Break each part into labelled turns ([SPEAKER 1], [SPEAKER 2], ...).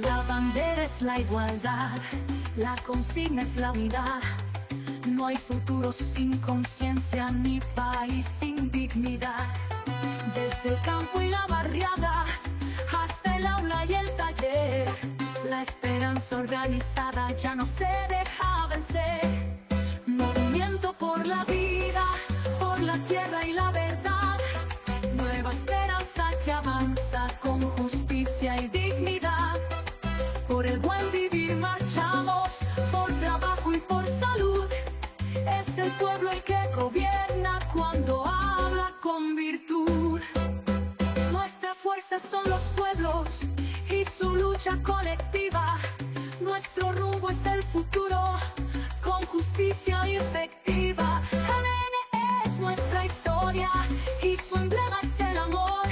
[SPEAKER 1] La bandera es la igualdad, la consigna es la unidad. No hay futuro sin conciencia ni país sin dignidad. Desde el campo y la barriada hasta el aula y el taller, la esperanza organizada ya no se deja vencer. Movimiento por la vida, por la tierra y la verdad. Nueva esperanza que avanza con justicia y dignidad. Por el buen vivir marchamos, por trabajo y por salud. Es el pueblo el que gobierna cuando habla con virtud. Nuestra fuerza son los pueblos y su lucha colectiva. Nuestro rumbo es el futuro con justicia efectiva. MN es nuestra historia y su emblema es el amor.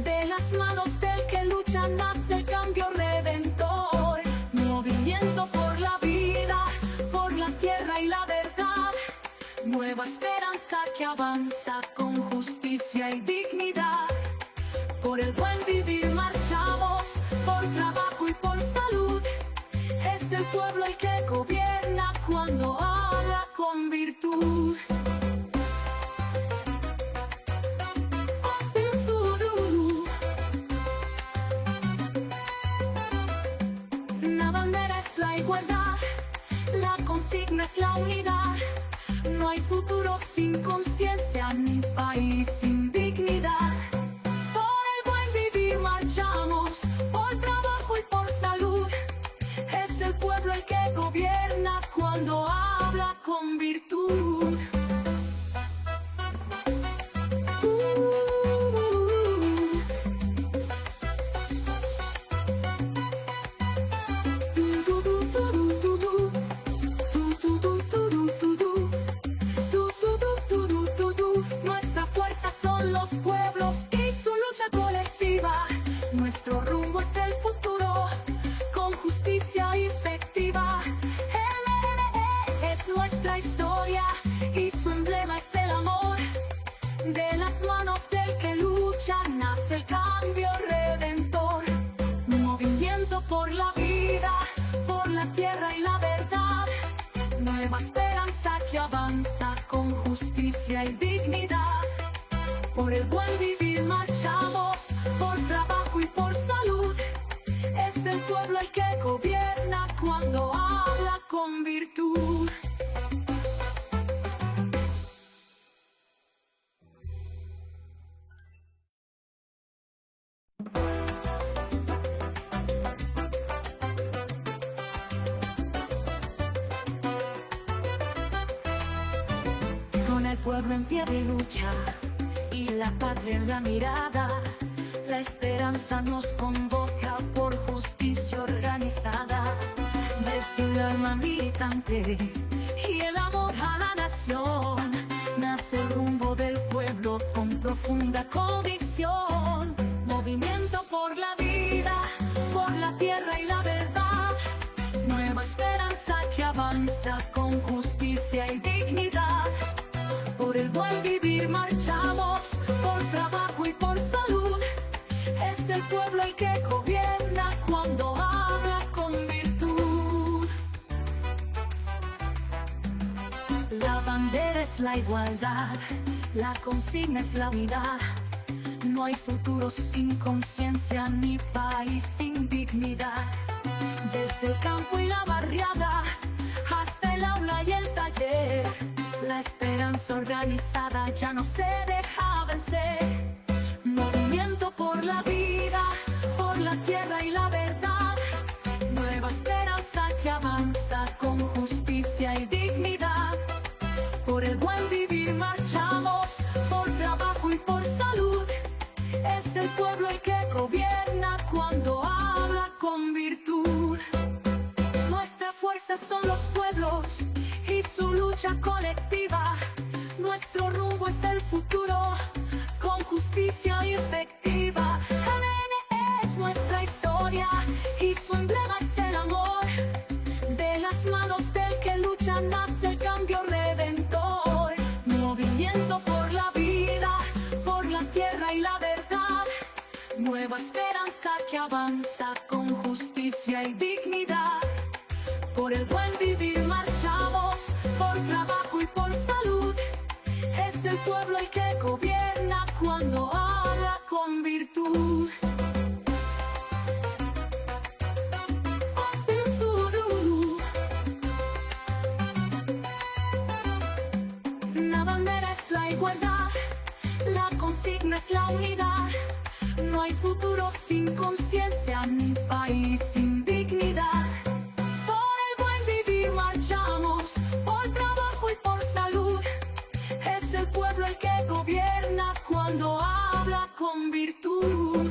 [SPEAKER 1] De las manos del que lucha nace el cambio redentor. Movimiento por la vida, por la tierra y la verdad. Nueva esperanza que avanza con justicia y dignidad. Por el buen vivir marchamos, por trabajo y por salud. Es el pueblo el que gobierna cuando habla con virtud. La bandera es la igualdad, la consigna es la unidad. No hay futuro sin conciencia ni país sin dignidad. Por el buen vivir marchamos, por trabajo y por salud. Es el pueblo el que gobierna cuando habla con virtud. Nuestra fuerza son los pueblos y su lucha colectiva. Nuestro rumbo es el futuro con justicia efectiva. MNE es nuestra historia y su emblema es el amor. De las manos del que lucha nace el cambio redentor. Movimiento por la vida, por la tierra y la verdad. Nueva esperanza que avanza con justicia y dignidad. Por el buen vivir marchamos, por trabajo y por salud. Es el pueblo el que gobierna cuando habla con virtud. Con el pueblo en pie de lucha y la patria en la mirada, la esperanza nos convoca por justicia organizada. Desde un alma militante y el amor a la nación, nace el rumbo del pueblo con profunda convicción. Movimiento por la vida, por la tierra y la verdad. Nueva esperanza que avanza con justicia y dignidad. Por el buen vivir marchamos, por trabajo y por salud. Es el pueblo el que gobierna cuando habla con virtud. La bandera es la igualdad, la consigna es la unidad. No hay futuro sin conciencia ni país sin dignidad. Desde el campo y la barriada hasta el aula y el taller, la esperanza organizada ya no se deja vencer. Movimiento por la vida, por la tierra y la verdad. Nueva esperanza que avanza con justicia y dignidad. Por el buen vivir marchamos, por trabajo y por salud. Es el pueblo el que gobierna cuando habla con virtud. Nuestra fuerza son los pueblos y su lucha colectiva. Nuestro rumbo es el futuro con justicia efectiva. MN es nuestra historia y su emblema es el amor. De las manos del que lucha nace el cambio redentor. Movimiento por la vida, por la tierra y la verdad. Nueva esperanza que avanza con justicia y dignidad. Por el buen vivir marchamos, por trabajo y por salud. Es el pueblo el que gobierna cuando habla con virtud. La bandera es la igualdad, la consigna es la unidad. No hay futuro sin conciencia, ni país sin dignidad. Por el buen vivir marchamos, por trabajo y por salud. Es el pueblo el que gobierna cuando habla con virtud.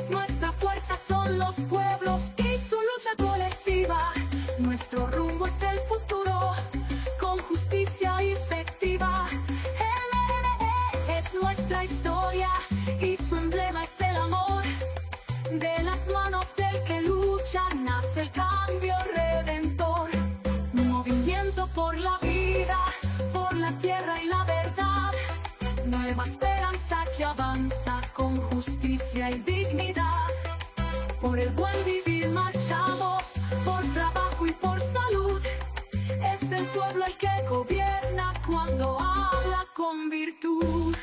[SPEAKER 1] Nuestra fuerza son los pueblos y su lucha colectiva. Nuestro rumbo es el futuro, con justicia efectiva. El MNE es nuestra historia y su emblema es el amor. De las manos del que lucha nace el cambio redentor. Movimiento por la vida, por la tierra y la verdad. Nueva esperanza que avanza con justicia y dignidad. Por el buen vivir marchamos, por trabajo y por salud. Es el pueblo el que gobierna cuando habla con virtud.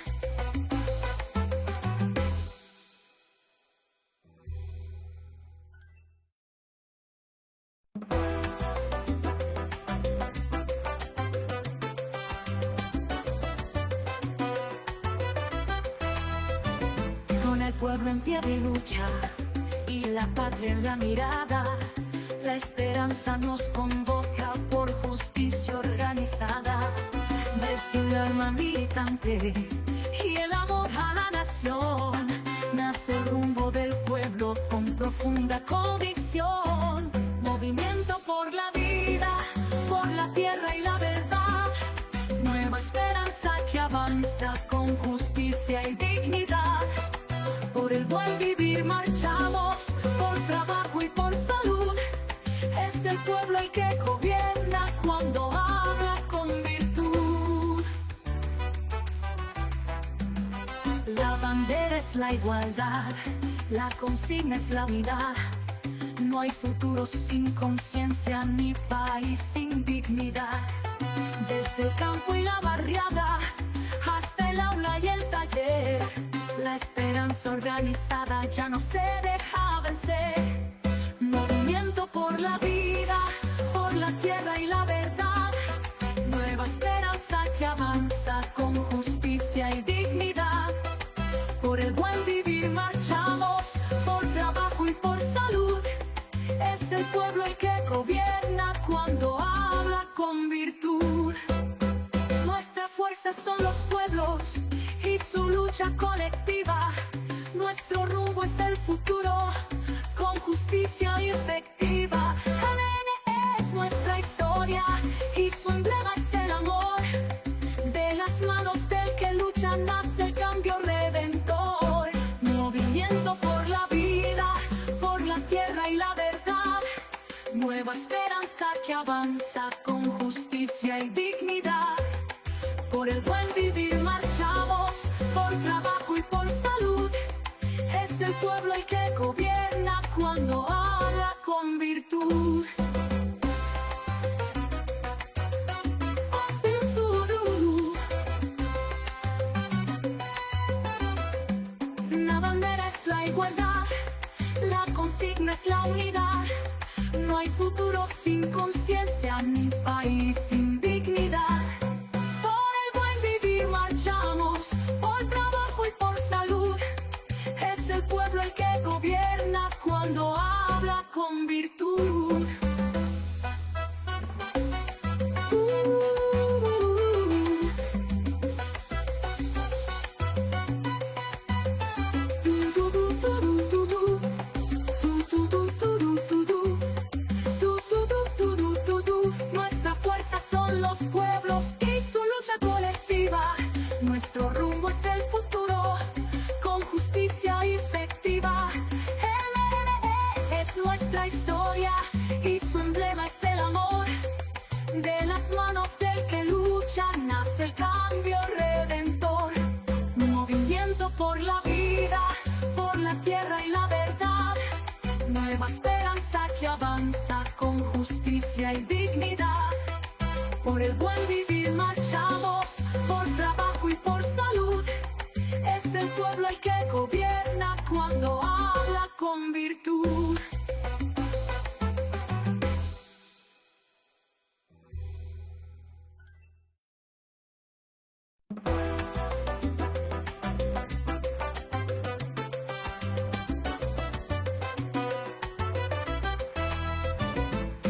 [SPEAKER 1] Con el pueblo en pie de lucha y la patria en la mirada, la esperanza nos convoca por justicia organizada. Desde el alma militante y el amor a la nación, nace el rumbo del pueblo con profunda convicción. Movimiento por la vida, por la tierra y la verdad. Nueva esperanza que avanza con justicia y dignidad. Por el buen vivir marchamos, por trabajo y por salud. Es el pueblo el que gobierna cuando habla con virtud. La bandera es la igualdad, la consigna es la unidad. No hay futuro sin conciencia, ni país sin dignidad. Desde el campo y la barriada, hasta el aula y el taller, la esperanza organizada ya no se deja vencer. Movimiento por la vida, por la tierra y la verdad. Nueva esperanza que avanza con justicia y dignidad. Por el buen vivir marchamos, por trabajo y por salud. Es el pueblo el que gobierna cuando habla con virtud. Nuestra fuerza son los pueblos y su lucha colectiva. Nuestro rumbo es el futuro, con justicia efectiva. El MNE es nuestra historia y su emblema es el amor. De las manos del que lucha nace el cambio redentor. Movimiento por la vida, por la tierra y la verdad. Nueva esperanza que avanza con justicia y dignidad. Por el buen vivir marchamos, por trabajo y por salud. Es el pueblo el que gobierna cuando habla con virtud. La bandera es la igualdad, la consigna es la unidad. No hay futuro sin conciencia, ni país sin dignidad. Por el buen vivir marchamos, por trabajo y por salud. Es el pueblo el que gobierna cuando habla con virtud. Nuestra fuerza son los pueblos y su lucha colectiva. Nuestro rumbo es el futuro, con justicia efectiva. nuestra historia y su emblema es el amor. De las manos del que lucha nace el cambio redentor. Movimiento por la vida, por la tierra y la verdad. Nueva esperanza que avanza con justicia y dignidad. Por el buen vivir marchamos, por trabajo y por salud. Es el pueblo el que gobierna cuando habla con virtud.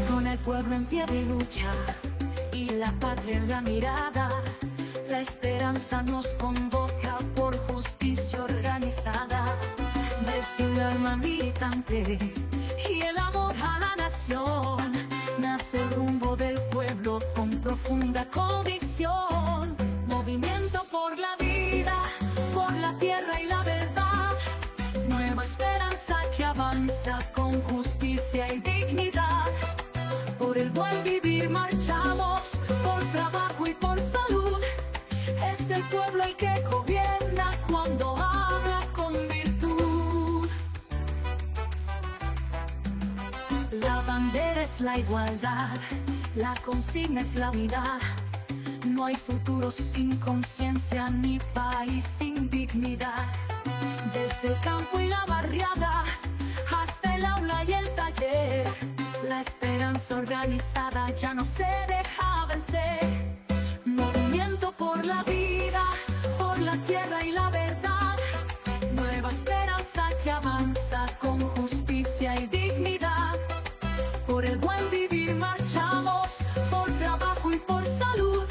[SPEAKER 1] Con el pueblo en pie de lucha y la patria en la mirada, la esperanza nos convoca por justicia organizada. Desde un alma militante y el amor a la nación, nace el rumbo del pueblo con profunda convicción. Movimiento por la vida, por la tierra y la verdad. Nueva esperanza que avanza con justicia y dignidad. Por el buen vivir marchamos, por trabajo y por salud. Es el pueblo el que gobierna cuando habla con virtud. La bandera es la igualdad, la consigna es la unidad. No hay futuro sin conciencia ni país sin dignidad. Desde el campo y la barriada hasta el aula y el taller, la esperanza organizada ya no se deja vencer. Movimiento por la vida, por la tierra y la verdad. Nueva esperanza que avanza con justicia y dignidad. Por el buen vivir marchamos, por trabajo y por salud.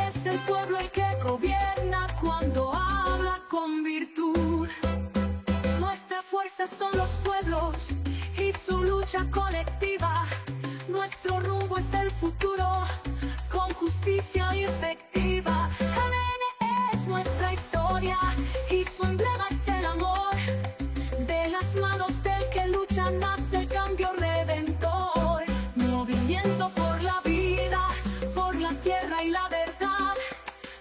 [SPEAKER 1] Es el pueblo el que gobierna cuando habla con virtud. Nuestra fuerza son los pueblos y su lucha colectiva. Nuestro rumbo es el futuro con justicia efectiva. ADN es nuestra historia y su emblema es el amor. De las manos del que lucha nace el cambio redentor. Movimiento por la vida, por la tierra y la verdad.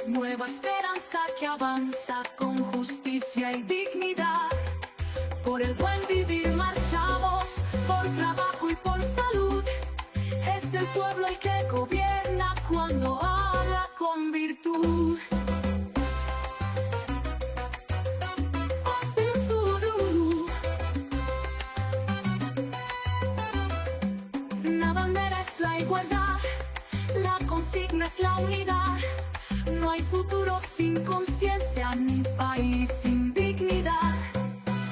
[SPEAKER 1] Nueva esperanza que avanza con justicia y dignidad. Por el buen vivir marchamos, por trabajo y por salud. Es el pueblo el que gobierna cuando habla con virtud. La bandera es la igualdad, la consigna es la unidad. No hay futuro sin conciencia ni país sin dignidad.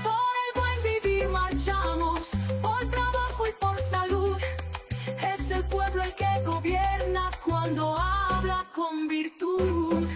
[SPEAKER 1] Por el buen vivir marchamos, por trabajo y por salud. Es el pueblo el que gobierna cuando habla con virtud.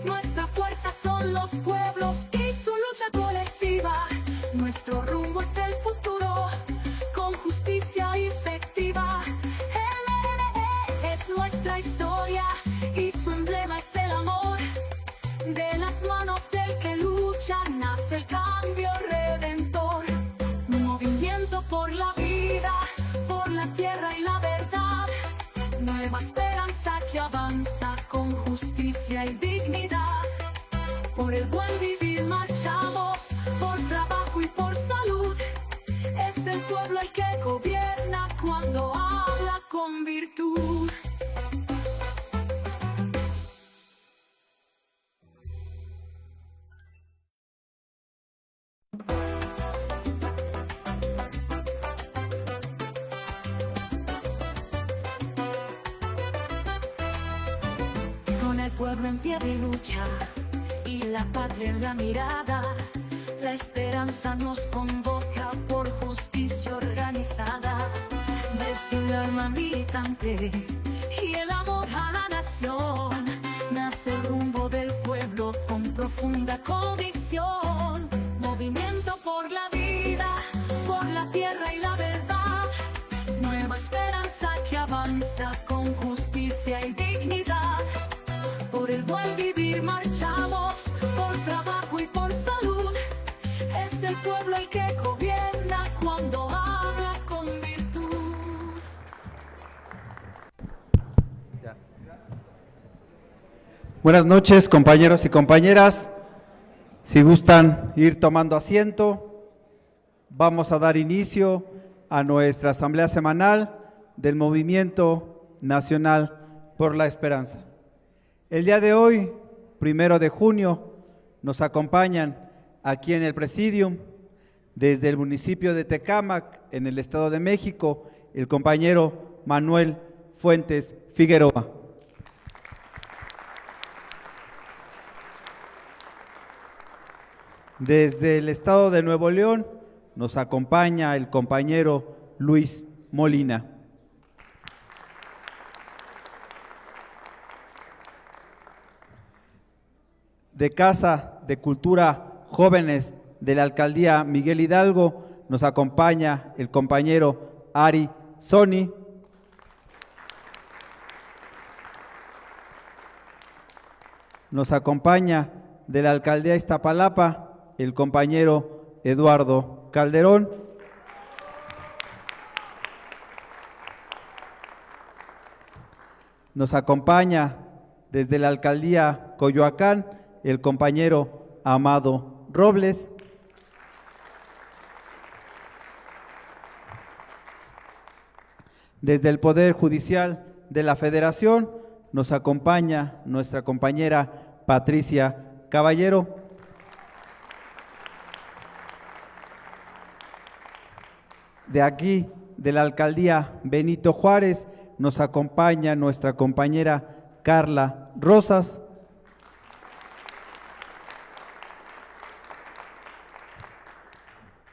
[SPEAKER 1] Nuestra fuerza son los pueblos y su lucha colectiva. Nuestro rumbo es el futuro con justicia efectiva. MNE es nuestra historia y su emblema es el amor. De las manos del que lucha nace el cambio redentor. Movimiento por la vida, por la tierra y la verdad. Nueva esperanza que avanza con justicia y dignidad. Por el buen vivir marchamos, por trabajo y por salud. Es el pueblo el que gobierna cuando habla con virtud. Con el pueblo en pie de lucha y la patria en la mirada, la esperanza nos convoca por justicia organizada. Desde un alma militante y el amor a la nación, nace el rumbo del pueblo con profunda convicción. Movimiento por la vida, por la Es el pueblo el que gobierna cuando habla con virtud.
[SPEAKER 2] Buenas noches, compañeros y compañeras. Si gustan ir tomando asiento, vamos a dar inicio a nuestra asamblea semanal del Movimiento Nacional por la Esperanza. El día de hoy, 1 de junio, nos acompañan aquí en el Presidium, desde el municipio de Tecámac, en el Estado de México, el compañero Manuel Fuentes Figueroa. Desde el Estado de Nuevo León, nos acompaña el compañero Luis Molina. De Casa de Cultura Jóvenes de la Alcaldía Miguel Hidalgo, nos acompaña el compañero Ari Soni. Nos acompaña de la Alcaldía Iztapalapa el compañero Eduardo Calderón. Nos acompaña desde la Alcaldía Coyoacán el compañero Amado Robles. Desde el Poder Judicial de la Federación nos acompaña nuestra compañera Patricia Caballero. De aquí, de la Alcaldía Benito Juárez, nos acompaña nuestra compañera Carla Rosas.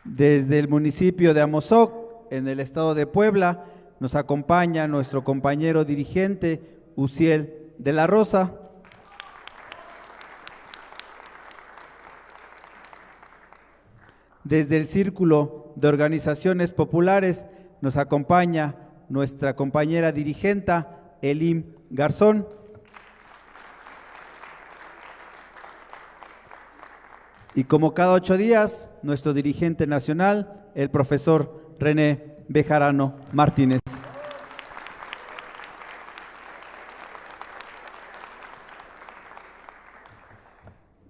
[SPEAKER 2] Desde el municipio de Amozoc, en el estado de Puebla, nos acompaña nuestro compañero dirigente Uciel de la Rosa. Desde el Círculo de Organizaciones Populares nos acompaña nuestra compañera dirigenta Elim Garzón. Y como cada 8 días, nuestro dirigente nacional, el profesor René Bejarano Martínez.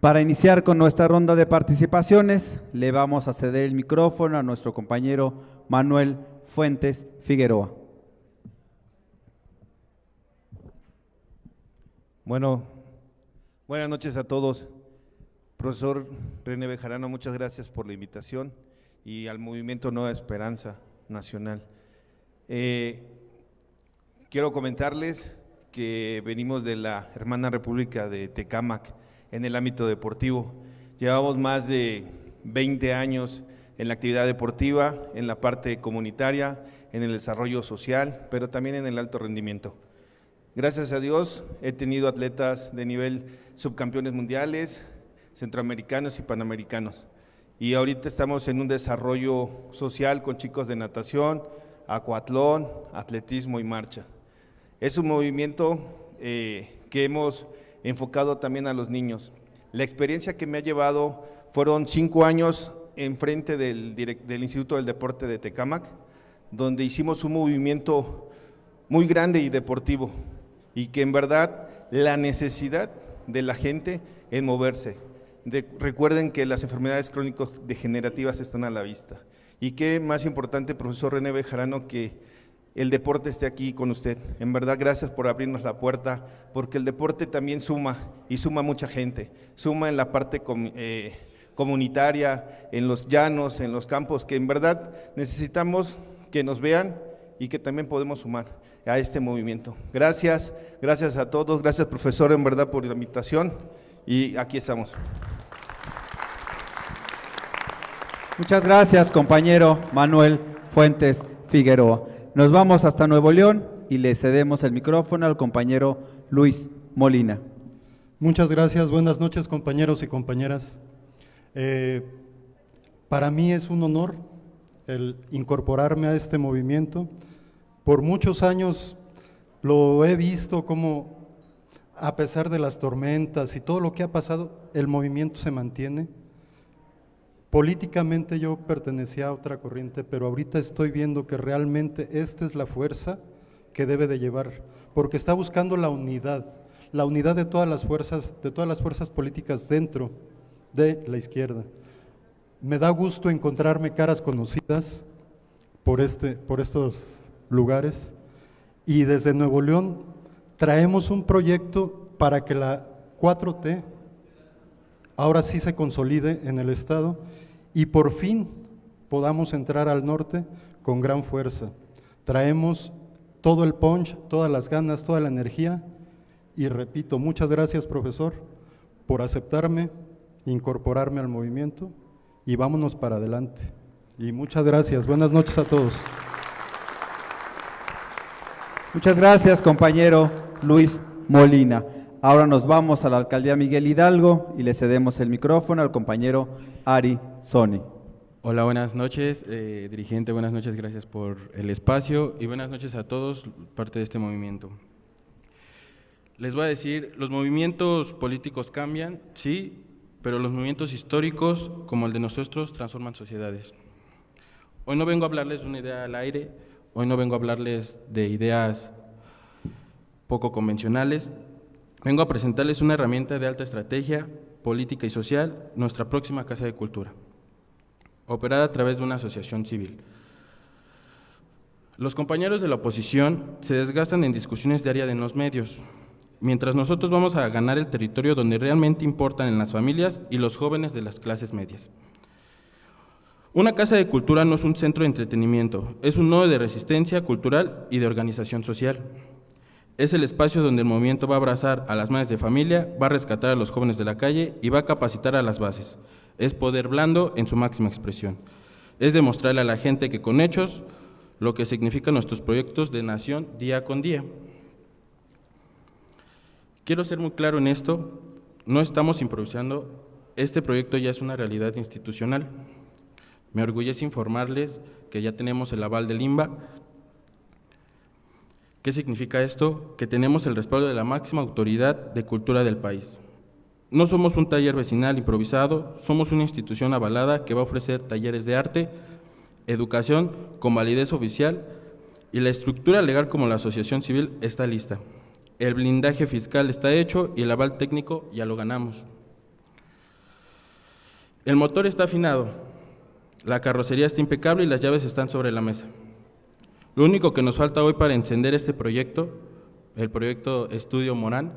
[SPEAKER 2] Para iniciar con nuestra ronda de participaciones, le vamos a ceder el micrófono a nuestro compañero Manuel Fuentes Figueroa.
[SPEAKER 3] Bueno, buenas noches a todos. Profesor René Bejarano, muchas gracias por la invitación y al Movimiento Nueva Esperanza Nacional. Quiero comentarles que venimos de la hermana República de Tecámac en el ámbito deportivo. Llevamos más de 20 años en la actividad deportiva, en la parte comunitaria, en el desarrollo social, pero también en el alto rendimiento. Gracias a Dios he tenido atletas de nivel subcampeones mundiales, centroamericanos y panamericanos. Y ahorita estamos en un desarrollo social con chicos de natación, acuatlón, atletismo y marcha. Es un movimiento que hemos enfocado también a los niños. La experiencia que me ha llevado fueron 5 años enfrente del Instituto del Deporte de Tecámac, donde hicimos un movimiento muy grande y deportivo, y que en verdad la necesidad de la gente es moverse. Recuerden que las enfermedades crónicas degenerativas están a la vista, y qué más importante, profesor René Bejarano, que el deporte esté aquí con usted. En verdad, gracias por abrirnos la puerta, porque el deporte también suma, y suma mucha gente, suma en la parte comunitaria, en los llanos, en los campos, que en verdad necesitamos que nos vean y que también podemos sumar a este movimiento. Gracias, gracias a todos, gracias profesor en verdad por la invitación, y aquí estamos.
[SPEAKER 2] Muchas gracias, compañero Manuel Fuentes Figueroa. Nos vamos hasta Nuevo León y le cedemos el micrófono al compañero Luis Molina.
[SPEAKER 4] Muchas gracias, buenas noches compañeros y compañeras. Para mí es un honor el incorporarme a este movimiento. Por muchos años lo he visto como, a pesar de las tormentas y todo lo que ha pasado, el movimiento se mantiene. Políticamente yo pertenecía a otra corriente, pero ahorita estoy viendo que realmente esta es la fuerza que debe de llevar, porque está buscando la unidad de todas las fuerzas políticas dentro de la izquierda. Me da gusto encontrarme caras conocidas por estos lugares, y desde Nuevo León traemos un proyecto para que la 4T ahora sí se consolide en el Estado y por fin podamos entrar al norte con gran fuerza. Traemos todo el punch, todas las ganas, toda la energía, y repito, muchas gracias, profesor, por aceptarme, incorporarme al movimiento, y vámonos para adelante. Y muchas gracias, buenas noches a todos.
[SPEAKER 2] Muchas gracias, compañero Luis Molina. Ahora nos vamos a la Alcaldía Miguel Hidalgo y le cedemos el micrófono al compañero Ari Soni.
[SPEAKER 5] Hola, buenas noches, dirigente, buenas noches, gracias por el espacio y buenas noches a todos, parte de este movimiento. Les voy a decir, los movimientos políticos cambian, sí, pero los movimientos históricos, como el de nosotros, transforman sociedades. Hoy no vengo a hablarles de una idea al aire, hoy no vengo a hablarles de ideas poco convencionales, vengo a presentarles una herramienta de alta estrategia, política y social, nuestra próxima Casa de Cultura, operada a través de una asociación civil. Los compañeros de la oposición se desgastan en discusiones diarias en los medios, mientras nosotros vamos a ganar el territorio donde realmente importan en las familias y los jóvenes de las clases medias. Una casa de cultura no es un centro de entretenimiento, es un nodo de resistencia cultural y de organización social. Es el espacio donde el movimiento va a abrazar a las madres de familia, va a rescatar a los jóvenes de la calle y va a capacitar a las bases. Es poder blando en su máxima expresión. Es demostrarle a la gente que con hechos lo que significan nuestros proyectos de nación día con día. Quiero ser muy claro en esto, no estamos improvisando, este proyecto ya es una realidad institucional. Me orgullece informarles que ya tenemos el aval del INBA. ¿Qué significa esto? Que tenemos el respaldo de la máxima autoridad de cultura del país. No somos un taller vecinal improvisado, somos una institución avalada que va a ofrecer talleres de arte, educación con validez oficial y la estructura legal como la asociación civil está lista. El blindaje fiscal está hecho y el aval técnico ya lo ganamos. El motor está afinado, la carrocería está impecable y las llaves están sobre la mesa. Lo único que nos falta hoy para encender este proyecto, el proyecto Estudio Morán,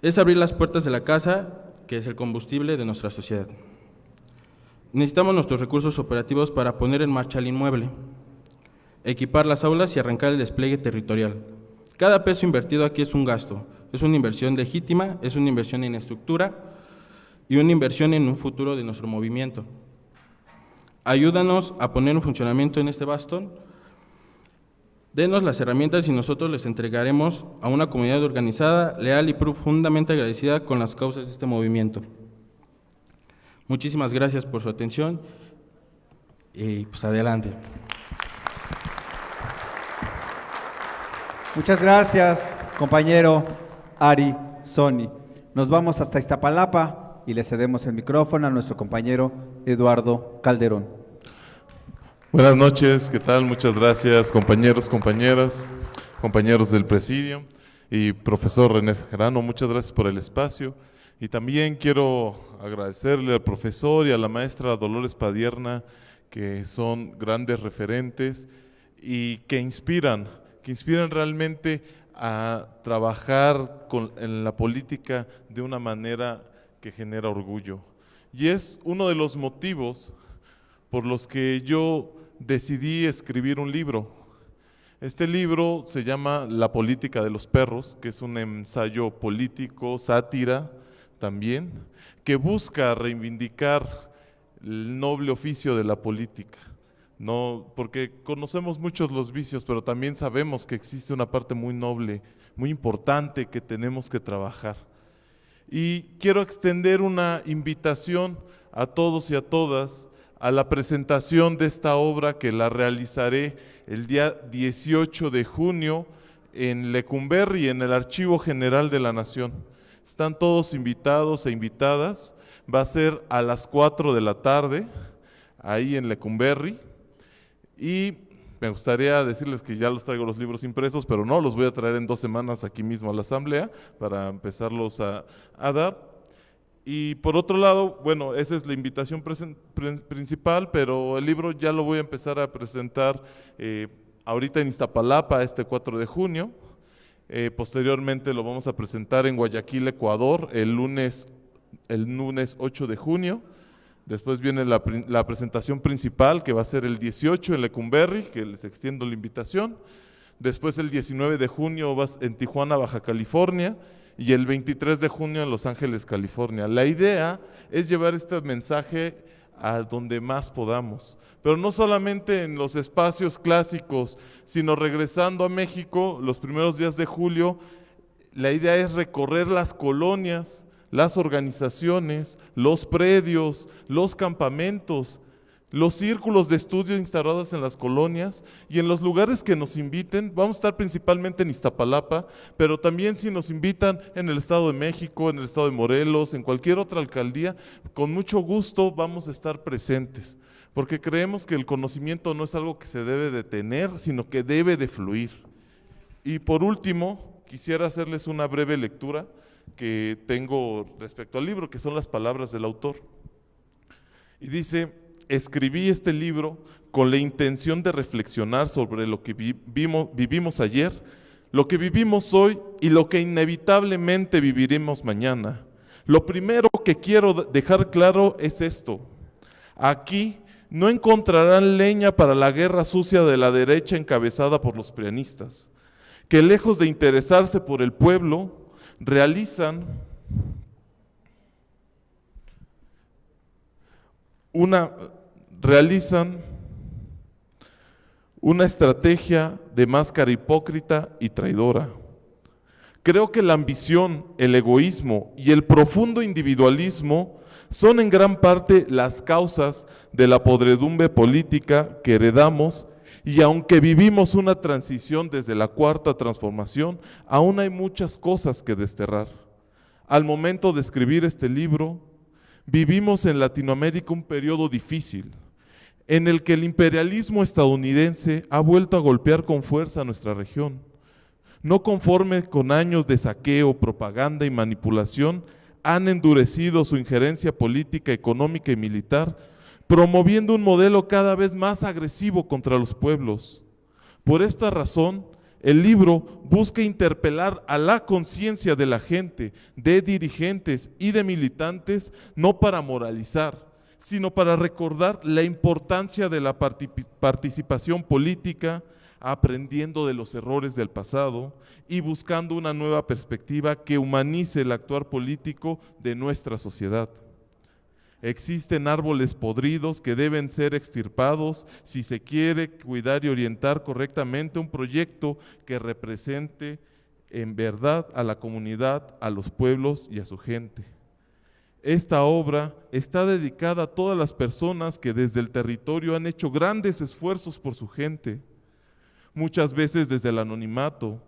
[SPEAKER 5] es abrir las puertas de la casa, que es el combustible de nuestra sociedad. Necesitamos nuestros recursos operativos para poner en marcha el inmueble, equipar las aulas y arrancar el despliegue territorial. Cada peso invertido aquí es un gasto, es una inversión legítima, es una inversión en estructura y una inversión en un futuro de nuestro movimiento. Ayúdanos a poner en funcionamiento en este bastón, denos las herramientas y nosotros les entregaremos a una comunidad organizada, leal y profundamente agradecida con las causas de este movimiento. Muchísimas gracias por su atención y pues adelante.
[SPEAKER 2] Muchas gracias, compañero Ari Soni. Nos vamos hasta Iztapalapa y le cedemos el micrófono a nuestro compañero Eduardo Calderón.
[SPEAKER 6] Buenas noches, ¿qué tal? Muchas gracias, compañeros, compañeras, compañeros del presidio y profesor René Fejerano, muchas gracias por el espacio. Y también quiero agradecerle al profesor y a la maestra Dolores Padierna, que son grandes referentes y que inspiran realmente a trabajar en la política de una manera que genera orgullo. Y es uno de los motivos por los que yo decidí escribir un libro. Este libro se llama La política de los perros, que es un ensayo político, sátira también, que busca reivindicar el noble oficio de la política. No, porque conocemos muchos los vicios, pero también sabemos que existe una parte muy noble, muy importante que tenemos que trabajar. Y quiero extender una invitación a todos y a todas a la presentación de esta obra que la realizaré el día 18 de junio en Lecumberri, en el Archivo General de la Nación. Están todos invitados e invitadas va a ser a las 4 de la tarde, ahí en Lecumberri, y me gustaría decirles que ya los traigo los libros impresos, pero no, los voy a traer en 2 semanas aquí mismo a la asamblea para empezarlos a dar. Y por otro lado, bueno, esa es la invitación principal, pero el libro ya lo voy a empezar a presentar ahorita en Iztapalapa, este 4 de junio. Posteriormente lo vamos a presentar en Guayaquil, Ecuador, el lunes 8 de junio. Después viene la presentación principal, que va a ser el 18 en Lecumberri, que les extiendo la invitación. Después el 19 de junio en Tijuana, Baja California, y el 23 de junio en Los Ángeles, California. La idea es llevar este mensaje a donde más podamos, pero no solamente en los espacios clásicos, sino regresando a México los primeros días de julio. La idea es recorrer las colonias, las organizaciones, los predios, los campamentos, los círculos de estudio instalados en las colonias y en los lugares que nos inviten. Vamos a estar principalmente en Iztapalapa, pero también si nos invitan en el Estado de México, en el Estado de Morelos, en cualquier otra alcaldía, con mucho gusto vamos a estar presentes, porque creemos que el conocimiento no es algo que se debe de tener, sino que debe de fluir. Y por último, quisiera hacerles una breve lectura que tengo respecto al libro, que son las palabras del autor. Y dice: escribí este libro con la intención de reflexionar sobre lo que vivimos ayer, lo que vivimos hoy y lo que inevitablemente viviremos mañana. Lo primero que quiero dejar claro es esto: aquí no encontrarán leña para la guerra sucia de la derecha encabezada por los prianistas, que lejos de interesarse por el pueblo, realizan una estrategia de máscara hipócrita y traidora. Creo que la ambición, el egoísmo y el profundo individualismo son en gran parte las causas de la podredumbre política que heredamos, y aunque vivimos una transición desde la Cuarta Transformación, aún hay muchas cosas que desterrar. Al momento de escribir este libro, vivimos en Latinoamérica un periodo difícil, en el que el imperialismo estadounidense ha vuelto a golpear con fuerza a nuestra región. No conforme con años de saqueo, propaganda y manipulación, han endurecido su injerencia política, económica y militar, promoviendo un modelo cada vez más agresivo contra los pueblos. Por esta razón, el libro busca interpelar a la conciencia de la gente, de dirigentes y de militantes, no para moralizar, sino para recordar la importancia de la participación política, aprendiendo de los errores del pasado y buscando una nueva perspectiva que humanice el actuar político de nuestra sociedad. Existen árboles podridos que deben ser extirpados si se quiere cuidar y orientar correctamente un proyecto que represente en verdad a la comunidad, a los pueblos y a su gente. Esta obra está dedicada a todas las personas que desde el territorio han hecho grandes esfuerzos por su gente, muchas veces desde el anonimato,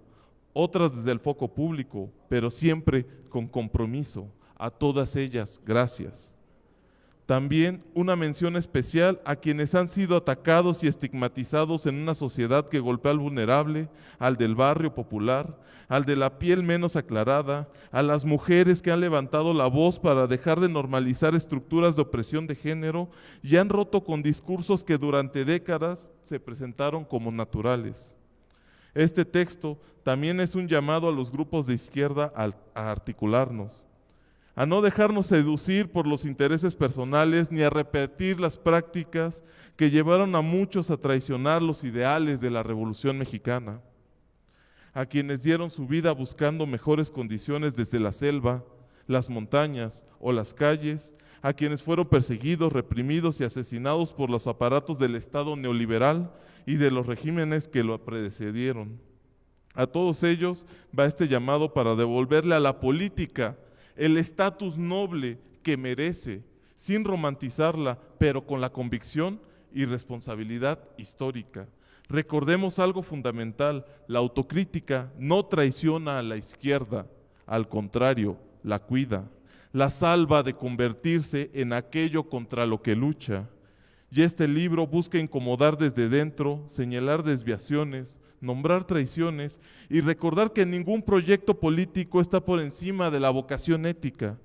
[SPEAKER 6] otras desde el foco público, pero siempre con compromiso. A todas ellas, gracias. También una mención especial a quienes han sido atacados y estigmatizados en una sociedad que golpea al vulnerable, al del barrio popular, al de la piel menos aclarada, a las mujeres que han levantado la voz para dejar de normalizar estructuras de opresión de género y han roto con discursos que durante décadas se presentaron como naturales. Este texto también es un llamado a los grupos de izquierda a articularnos, a no dejarnos seducir por los intereses personales ni a repetir las prácticas que llevaron a muchos a traicionar los ideales de la Revolución Mexicana, a quienes dieron su vida buscando mejores condiciones desde la selva, las montañas o las calles, a quienes fueron perseguidos, reprimidos y asesinados por los aparatos del Estado neoliberal y de los regímenes que lo precedieron. A todos ellos va este llamado para devolverle a la política el estatus noble que merece, sin romantizarla, pero con la convicción y responsabilidad histórica. Recordemos algo fundamental: la autocrítica no traiciona a la izquierda, al contrario, la cuida. la salva de convertirse en aquello contra lo que lucha. Y este libro busca incomodar desde dentro, señalar desviaciones, nombrar traiciones y recordar que ningún proyecto político está por encima de la vocación ética.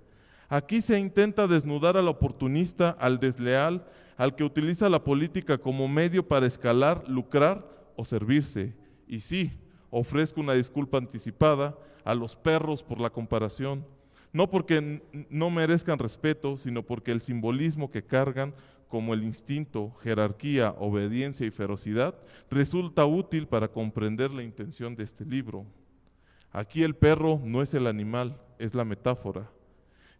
[SPEAKER 6] Aquí se intenta desnudar al oportunista, al desleal, al que utiliza la política como medio para escalar, lucrar o servirse. Y sí, ofrezco una disculpa anticipada a los perros por la comparación, no porque no merezcan respeto, sino porque el simbolismo que cargan, como el instinto, jerarquía, obediencia y ferocidad, resulta útil para comprender la intención de este libro. Aquí el perro no es el animal, es la metáfora.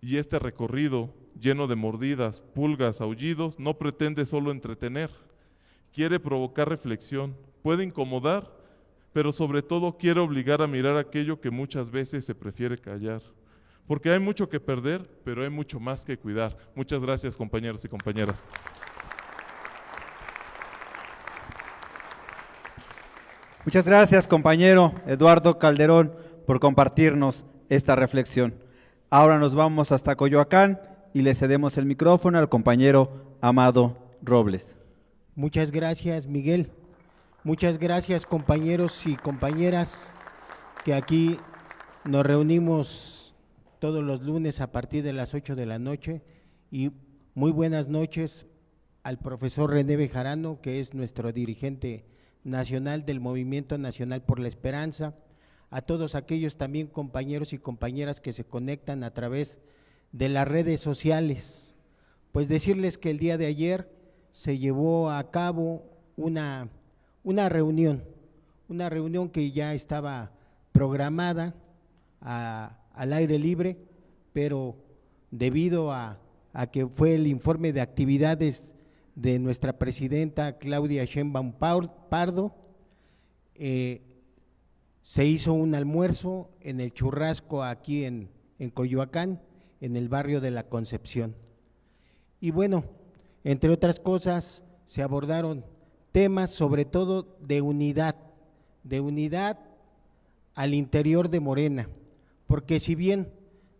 [SPEAKER 6] Y este recorrido, lleno de mordidas, pulgas, aullidos, no pretende solo entretener, quiere provocar reflexión, puede incomodar, pero sobre todo quiere obligar a mirar aquello que muchas veces se prefiere callar. Porque hay mucho que perder, pero hay mucho más que cuidar. Muchas gracias, compañeros y compañeras.
[SPEAKER 2] Muchas gracias, compañero Eduardo Calderón, por compartirnos esta reflexión. Ahora nos vamos hasta Coyoacán y le cedemos el micrófono al compañero Amado Robles.
[SPEAKER 7] Muchas gracias, Miguel. Muchas gracias, compañeros y compañeras, que aquí nos reunimos todos los lunes a partir de las 8 de la noche, y muy buenas noches al profesor René Bejarano, que es nuestro dirigente nacional del Movimiento Nacional por la Esperanza, a todos aquellos también compañeros y compañeras que se conectan a través de las redes sociales. Pues decirles que el día de ayer se llevó a cabo una reunión que ya estaba programada al aire libre, pero debido a que fue el informe de actividades de nuestra presidenta Claudia Sheinbaum Pardo, se hizo un almuerzo en el Churrasco aquí en Coyoacán, en el barrio de la Concepción. Y bueno, entre otras cosas, se abordaron temas sobre todo de unidad al interior de Morena, porque si bien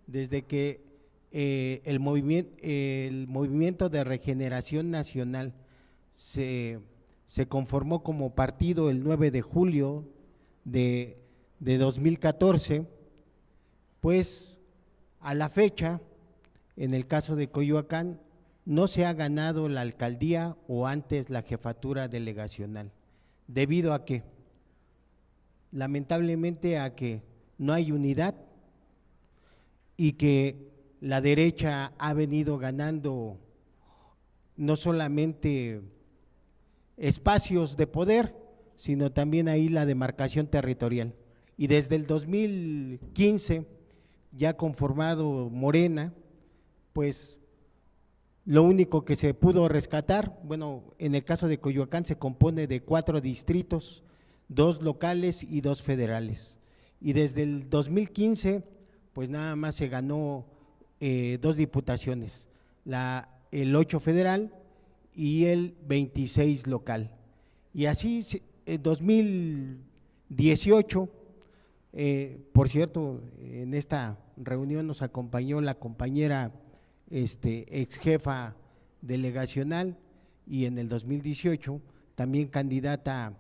[SPEAKER 7] desde que el movimiento de regeneración nacional se conformó como partido el 9 de julio de 2014, pues a la fecha, en el caso de Coyoacán, no se ha ganado la alcaldía o antes la jefatura delegacional, debido a que, lamentablemente, a que no hay unidad y que la derecha ha venido ganando no solamente espacios de poder, sino también ahí la demarcación territorial. Y desde el 2015, ya conformado Morena, pues lo único que se pudo rescatar, bueno, en el caso de Coyoacán se compone de 4 distritos, 2 locales y 2 federales. Y desde el 2015, pues nada más se ganó 2 diputaciones, el 8 federal y el 26 local. Y así, en 2018, por cierto, en esta reunión nos acompañó la compañera ex jefa delegacional, y en el 2018 también candidata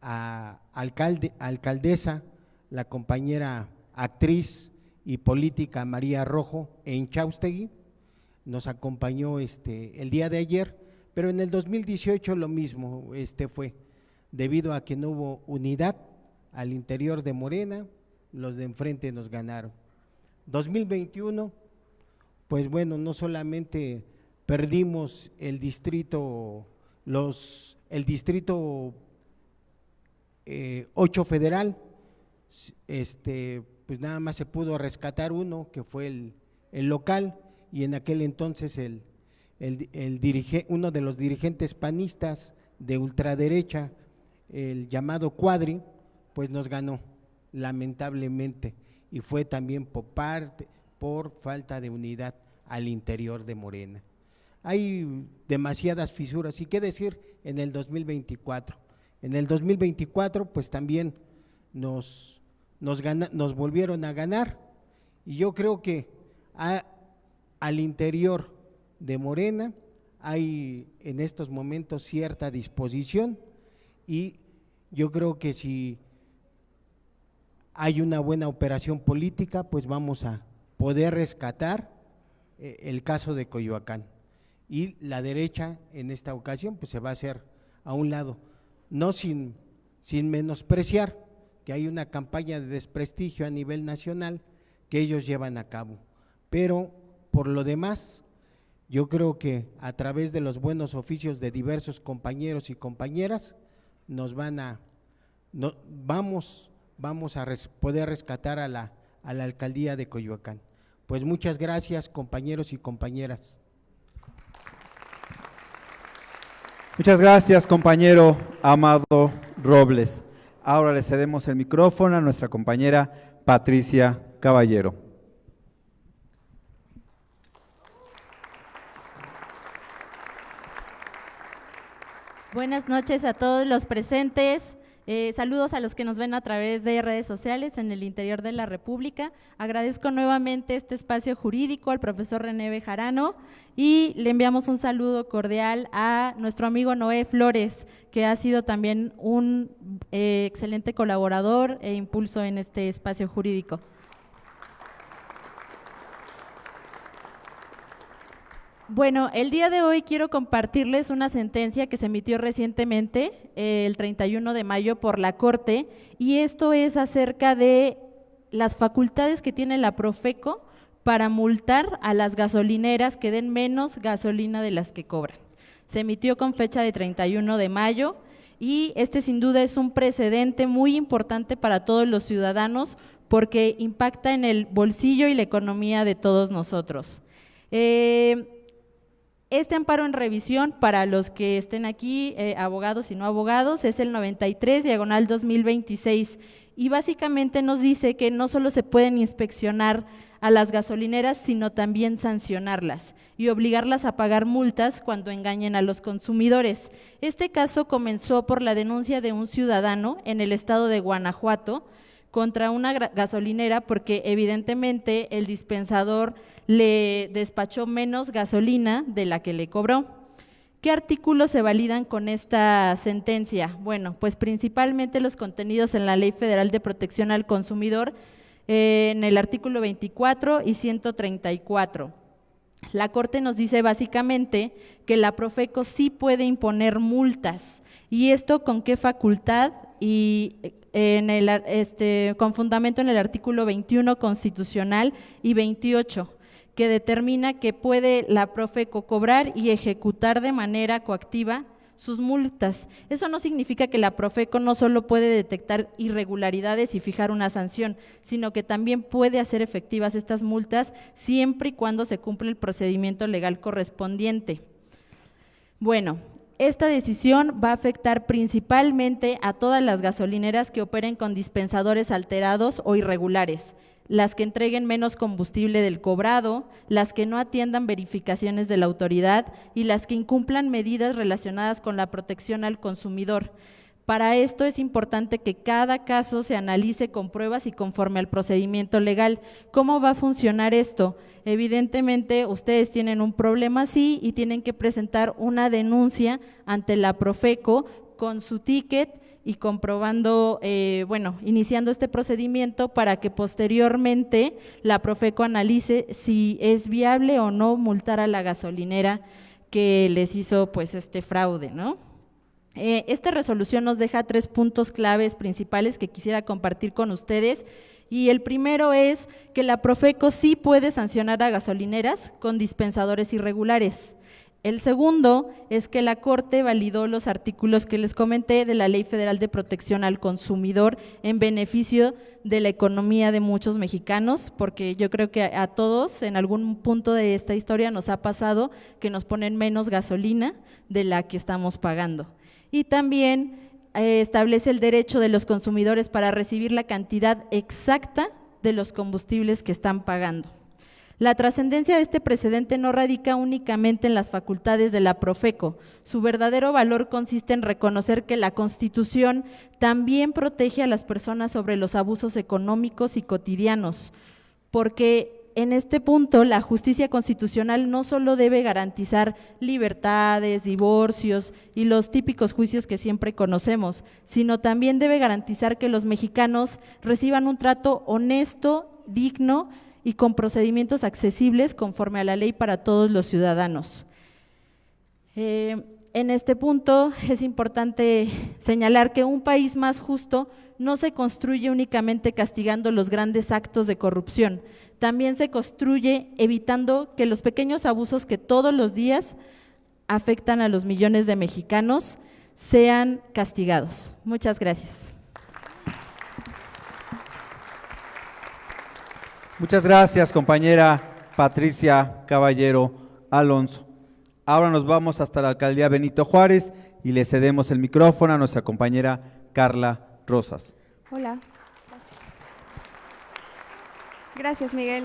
[SPEAKER 7] a alcaldesa, la compañera actriz y política María Rojo en Cháustegui, nos acompañó el día de ayer, pero en el 2018 lo mismo fue, debido a que no hubo unidad al interior de Morena, los de enfrente nos ganaron. 2021, pues bueno, no solamente perdimos el distrito 8 federal, pues nada más se pudo rescatar uno, que fue el local, y en aquel entonces uno de los dirigentes panistas de ultraderecha, el llamado Cuadri, pues nos ganó, lamentablemente, y fue también por falta de unidad al interior de Morena. Hay demasiadas fisuras, y qué decir en el 2024. En el 2024 pues también nos volvieron a ganar, y yo creo que al interior de Morena hay en estos momentos cierta disposición y yo creo que si hay una buena operación política, pues vamos a poder rescatar el caso de Coyoacán. Y la derecha en esta ocasión pues se va a hacer a un lado, no sin menospreciar que hay una campaña de desprestigio a nivel nacional que ellos llevan a cabo, pero por lo demás yo creo que a través de los buenos oficios de diversos compañeros y compañeras vamos a poder rescatar a la alcaldía de Coyoacán. Pues muchas gracias, compañeros y compañeras.
[SPEAKER 2] Muchas gracias, compañero Amado Robles. Ahora le cedemos el micrófono a nuestra compañera Patricia Caballero.
[SPEAKER 8] Buenas noches a todos los presentes. Saludos a los que nos ven a través de redes sociales en el interior de la República. Agradezco nuevamente este espacio jurídico al profesor René Bejarano y le enviamos un saludo cordial a nuestro amigo Noé Flores, que ha sido también un excelente colaborador e impulso en este espacio jurídico. Bueno, el día de hoy quiero compartirles una sentencia que se emitió recientemente, el 31 de mayo, por la Corte, y esto es acerca de las facultades que tiene la Profeco para multar a las gasolineras que den menos gasolina de las que cobran. Se emitió con fecha de 31 de mayo y este sin duda es un precedente muy importante para todos los ciudadanos porque impacta en el bolsillo y la economía de todos nosotros. Este amparo en revisión, para los que estén aquí, abogados y no abogados, es el 93/2026 y básicamente nos dice que no solo se pueden inspeccionar a las gasolineras, sino también sancionarlas y obligarlas a pagar multas cuando engañen a los consumidores. Este caso comenzó por la denuncia de un ciudadano en el estado de Guanajuato contra una gasolinera porque evidentemente el dispensador le despachó menos gasolina de la que le cobró. ¿Qué artículos se validan con esta sentencia? Bueno, pues principalmente los contenidos en la Ley Federal de Protección al Consumidor, en el artículo 24 y 134. La Corte nos dice básicamente que la Profeco sí puede imponer multas, y esto con qué facultad y con fundamento en el artículo 21 constitucional y 28, que determina que puede la Profeco cobrar y ejecutar de manera coactiva sus multas. Eso no significa que la Profeco no solo puede detectar irregularidades y fijar una sanción, sino que también puede hacer efectivas estas multas siempre y cuando se cumpla el procedimiento legal correspondiente. Bueno, esta decisión va a afectar principalmente a todas las gasolineras que operen con dispensadores alterados o irregulares, las que entreguen menos combustible del cobrado, las que no atiendan verificaciones de la autoridad y las que incumplan medidas relacionadas con la protección al consumidor. Para esto es importante que cada caso se analice con pruebas y conforme al procedimiento legal. ¿Cómo va a funcionar esto? Evidentemente ustedes tienen un problema así y tienen que presentar una denuncia ante la Profeco con su ticket y comprobando, iniciando este procedimiento para que posteriormente la Profeco analice si es viable o no multar a la gasolinera que les hizo pues este fraude, ¿no? Esta resolución nos deja 3 puntos claves principales que quisiera compartir con ustedes, y el primero es que la Profeco sí puede sancionar a gasolineras con dispensadores irregulares. El segundo es que la Corte validó los artículos que les comenté de la Ley Federal de Protección al Consumidor en beneficio de la economía de muchos mexicanos, porque yo creo que a todos en algún punto de esta historia nos ha pasado que nos ponen menos gasolina de la que estamos pagando. Y también establece el derecho de los consumidores para recibir la cantidad exacta de los combustibles que están pagando. La trascendencia de este precedente no radica únicamente en las facultades de la Profeco. Su verdadero valor consiste en reconocer que la Constitución también protege a las personas sobre los abusos económicos y cotidianos, porque en este punto la justicia constitucional no solo debe garantizar libertades, divorcios y los típicos juicios que siempre conocemos, sino también debe garantizar que los mexicanos reciban un trato honesto, digno y con procedimientos accesibles conforme a la ley para todos los ciudadanos. En este punto es importante señalar que un país más justo no se construye únicamente castigando los grandes actos de corrupción, también se construye evitando que los pequeños abusos que todos los días afectan a los millones de mexicanos sean castigados. Muchas gracias.
[SPEAKER 2] Muchas gracias, compañera Patricia Caballero Alonso. Ahora nos vamos hasta la alcaldía Benito Juárez y le cedemos el micrófono a nuestra compañera Carla Rosas.
[SPEAKER 9] Hola. Gracias, Miguel.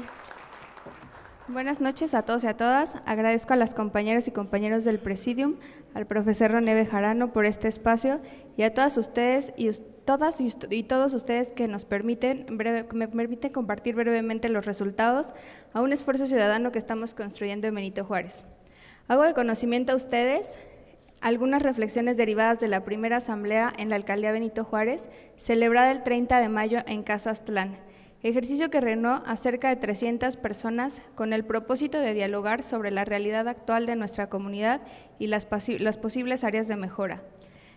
[SPEAKER 9] Buenas noches a todos y a todas. Agradezco a las compañeras y compañeros del Presidium, al profesor René Bejarano por este espacio y a todas ustedes y todos ustedes que me permiten compartir brevemente los resultados a un esfuerzo ciudadano que estamos construyendo en Benito Juárez. Hago de conocimiento a ustedes algunas reflexiones derivadas de la primera asamblea en la alcaldía Benito Juárez, celebrada el 30 de mayo en Casa Aztlán, ejercicio que reunió a cerca de 300 personas con el propósito de dialogar sobre la realidad actual de nuestra comunidad y las posibles áreas de mejora.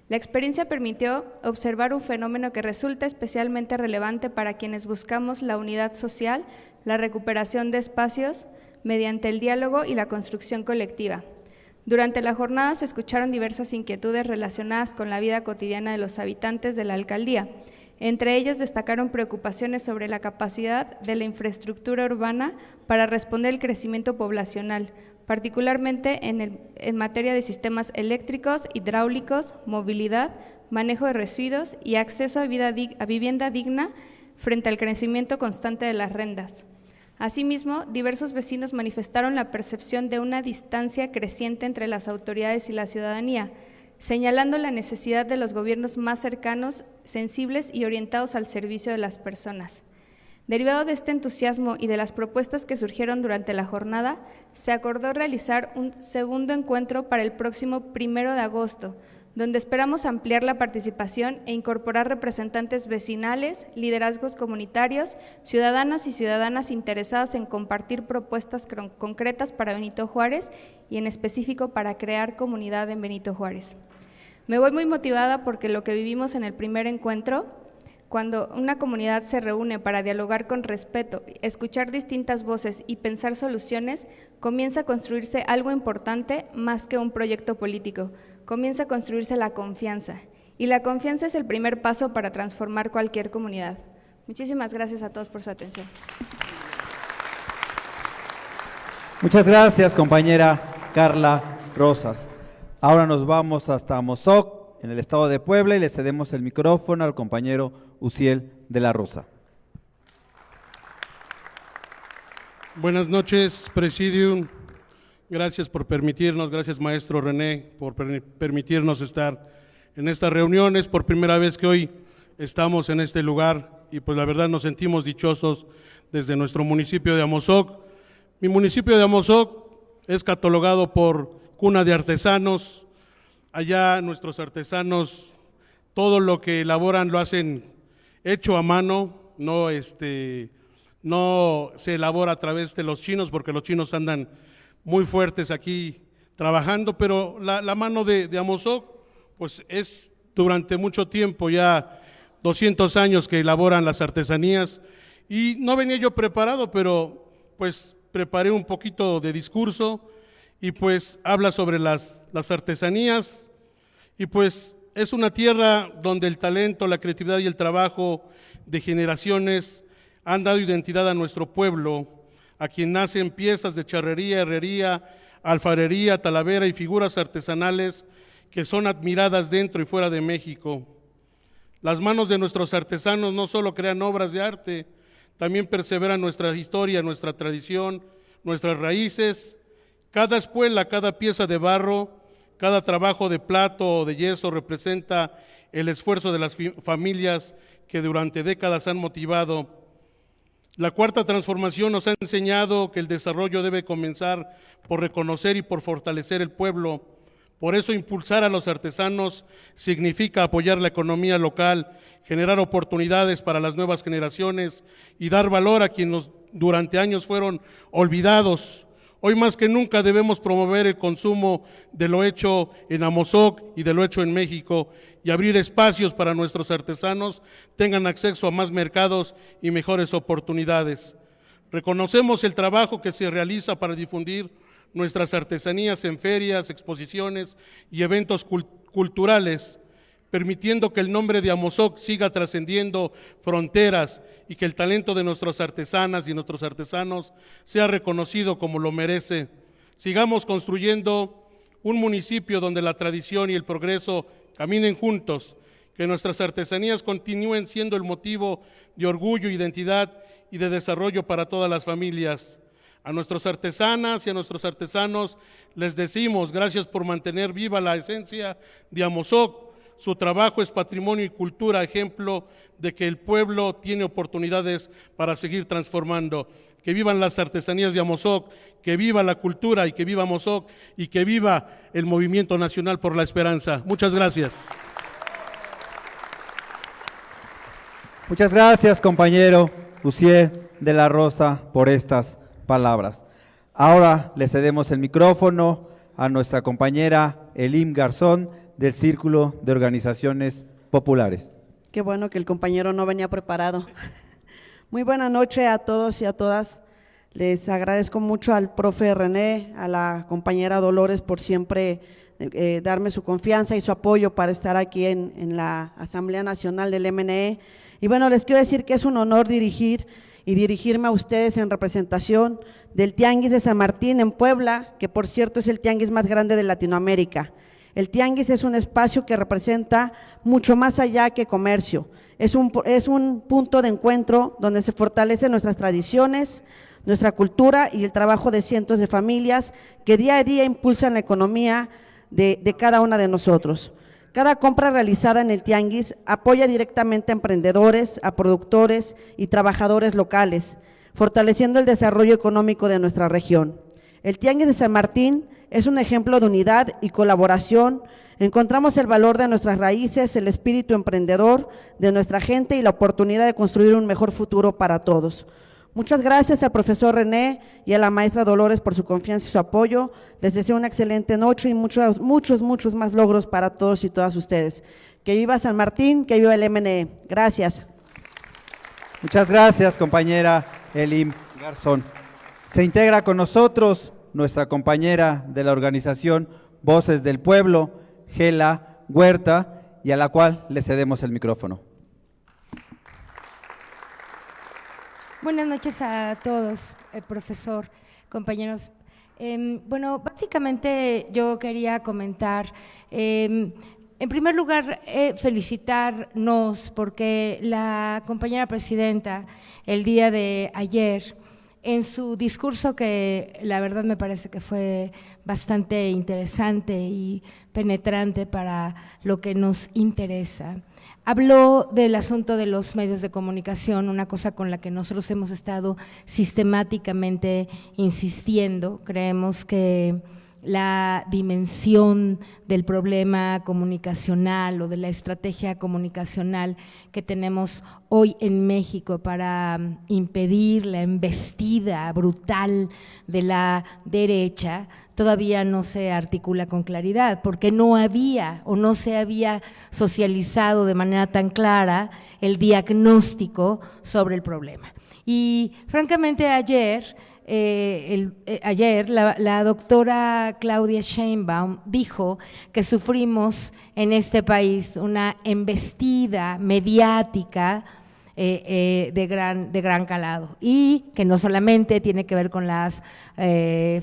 [SPEAKER 9] La experiencia permitió observar un fenómeno que resulta especialmente relevante para quienes buscamos la unidad social, la recuperación de espacios mediante el diálogo y la construcción colectiva. Durante la jornada se escucharon diversas inquietudes relacionadas con la vida cotidiana de los habitantes de la alcaldía. Entre ellos destacaron preocupaciones sobre la capacidad de la infraestructura urbana para responder al crecimiento poblacional, particularmente en materia de sistemas eléctricos, hidráulicos, movilidad, manejo de residuos y acceso a vivienda digna frente al crecimiento constante de las rentas. Asimismo, diversos vecinos manifestaron la percepción de una distancia creciente entre las autoridades y la ciudadanía, señalando la necesidad de los gobiernos más cercanos, sensibles y orientados al servicio de las personas. Derivado de este entusiasmo y de las propuestas que surgieron durante la jornada, se acordó realizar un segundo encuentro para el próximo 1 de agosto, donde esperamos ampliar la participación e incorporar representantes vecinales, liderazgos comunitarios, ciudadanos y ciudadanas interesados en compartir propuestas concretas para Benito Juárez y en específico para crear comunidad en Benito Juárez. Me voy muy motivada porque lo que vivimos en el primer encuentro, cuando una comunidad se reúne para dialogar con respeto, escuchar distintas voces y pensar soluciones, comienza a construirse algo importante más que un proyecto político. Comienza a construirse la confianza, y la confianza es el primer paso para transformar cualquier comunidad. Muchísimas gracias a todos por su atención.
[SPEAKER 2] Muchas gracias, compañera Carla Rosas. Ahora nos vamos hasta Amozoc, en el estado de Puebla, y le cedemos el micrófono al compañero Uciel de la Rosa.
[SPEAKER 10] Buenas noches, Presidium. Gracias por permitirnos, gracias maestro René, por permitirnos estar en estas reuniones. Por primera vez que hoy estamos en este lugar y pues la verdad nos sentimos dichosos desde nuestro municipio de Amozoc. Mi municipio de Amozoc es catalogado por cuna de artesanos. Allá nuestros artesanos, todo lo que elaboran lo hacen hecho a mano, no se elabora a través de los chinos, porque los chinos andan muy fuertes aquí trabajando, pero la mano de Amozoc pues es durante mucho tiempo, ya 200 años que elaboran las artesanías, y no venía yo preparado, pero pues preparé un poquito de discurso y pues habla sobre las artesanías, y pues es una tierra donde el talento, la creatividad y el trabajo de generaciones han dado identidad a nuestro pueblo, a quien nacen piezas de charrería, herrería, alfarería, talavera y figuras artesanales que son admiradas dentro y fuera de México. Las manos de nuestros artesanos no solo crean obras de arte, también perseveran nuestra historia, nuestra tradición, nuestras raíces. Cada espuela, cada pieza de barro, cada trabajo de plato o de yeso representa el esfuerzo de las familias que durante décadas han motivado La Cuarta Transformación nos ha enseñado que el desarrollo debe comenzar por reconocer y por fortalecer el pueblo. Por eso impulsar a los artesanos significa apoyar la economía local, generar oportunidades para las nuevas generaciones y dar valor a quienes durante años fueron olvidados. Hoy más que nunca debemos promover el consumo de lo hecho en Amozoc y de lo hecho en México y abrir espacios para nuestros artesanos tengan acceso a más mercados y mejores oportunidades. Reconocemos el trabajo que se realiza para difundir nuestras artesanías en ferias, exposiciones y eventos culturales, permitiendo que el nombre de Amozoc siga trascendiendo fronteras y que el talento de nuestras artesanas y nuestros artesanos sea reconocido como lo merece. Sigamos construyendo un municipio donde la tradición y el progreso caminen juntos, que nuestras artesanías continúen siendo el motivo de orgullo, identidad y de desarrollo para todas las familias. A nuestras artesanas y a nuestros artesanos les decimos gracias por mantener viva la esencia de Amozoc. Su trabajo es patrimonio y cultura, ejemplo de que el pueblo tiene oportunidades para seguir transformando. Que vivan las artesanías de Amozoc, que viva la cultura y que viva Amozoc y que viva el Movimiento Nacional por la Esperanza. Muchas gracias.
[SPEAKER 2] Muchas gracias, compañero Uciel de la Rosa, por estas palabras. Ahora le cedemos el micrófono a nuestra compañera Elim Garzón, del Círculo de Organizaciones Populares.
[SPEAKER 11] Qué bueno que el compañero no venía preparado. Muy buena noche a todos y a todas. Les agradezco mucho al profe René, a la compañera Dolores por siempre darme su confianza y su apoyo para estar aquí en la Asamblea Nacional del MNE. Y bueno, les quiero decir que es un honor dirigirme a ustedes en representación del Tianguis de San Martín en Puebla, que por cierto es el tianguis más grande de Latinoamérica. El tianguis es un espacio que representa mucho más allá que comercio. Es un punto de encuentro donde se fortalecen nuestras tradiciones, nuestra cultura y el trabajo de cientos de familias que día a día impulsan la economía de cada una de nosotros. Cada compra realizada en el tianguis apoya directamente a emprendedores, a productores y trabajadores locales, fortaleciendo el desarrollo económico de nuestra región. El tianguis de San Martín es un ejemplo de unidad y colaboración. Encontramos el valor de nuestras raíces, el espíritu emprendedor de nuestra gente y la oportunidad de construir un mejor futuro para todos. Muchas gracias al profesor René y a la maestra Dolores por su confianza y su apoyo. Les deseo una excelente noche y muchos más logros para todos y todas ustedes. Que viva San Martín, que viva el MNE. Gracias.
[SPEAKER 2] Muchas gracias, compañera Elim Garzón. Se integra con nosotros nuestra compañera de la organización Voces del Pueblo, Gela Huerta, y a la cual le cedemos el micrófono.
[SPEAKER 12] Buenas noches a todos, profesor, compañeros. Bueno, básicamente yo quería comentar, en primer lugar, felicitarnos porque la compañera presidenta el día de ayer, en su discurso, que la verdad me parece que fue bastante interesante y penetrante para lo que nos interesa, habló del asunto de los medios de comunicación, una cosa con la que nosotros hemos estado sistemáticamente insistiendo. Creemos que la dimensión del problema comunicacional o de la estrategia comunicacional que tenemos hoy en México para impedir la embestida brutal de la derecha todavía no se articula con claridad, porque no había o no se había socializado de manera tan clara el diagnóstico sobre el problema. Y francamente ayer la doctora Claudia Sheinbaum dijo que sufrimos en este país una embestida mediática de gran calado, y que no solamente tiene que ver con las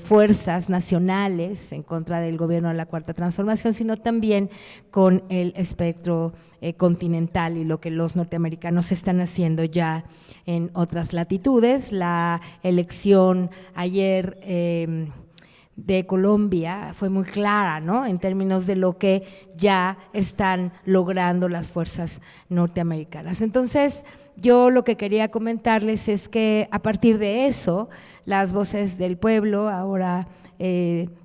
[SPEAKER 12] fuerzas nacionales en contra del gobierno de la Cuarta Transformación, sino también con el espectro continental y lo que los norteamericanos están haciendo ya en otras latitudes. La elección ayer de Colombia fue muy clara, ¿no?, en términos de lo que ya están logrando las fuerzas norteamericanas. Entonces, yo lo que quería comentarles es que a partir de eso, las voces del pueblo, ahora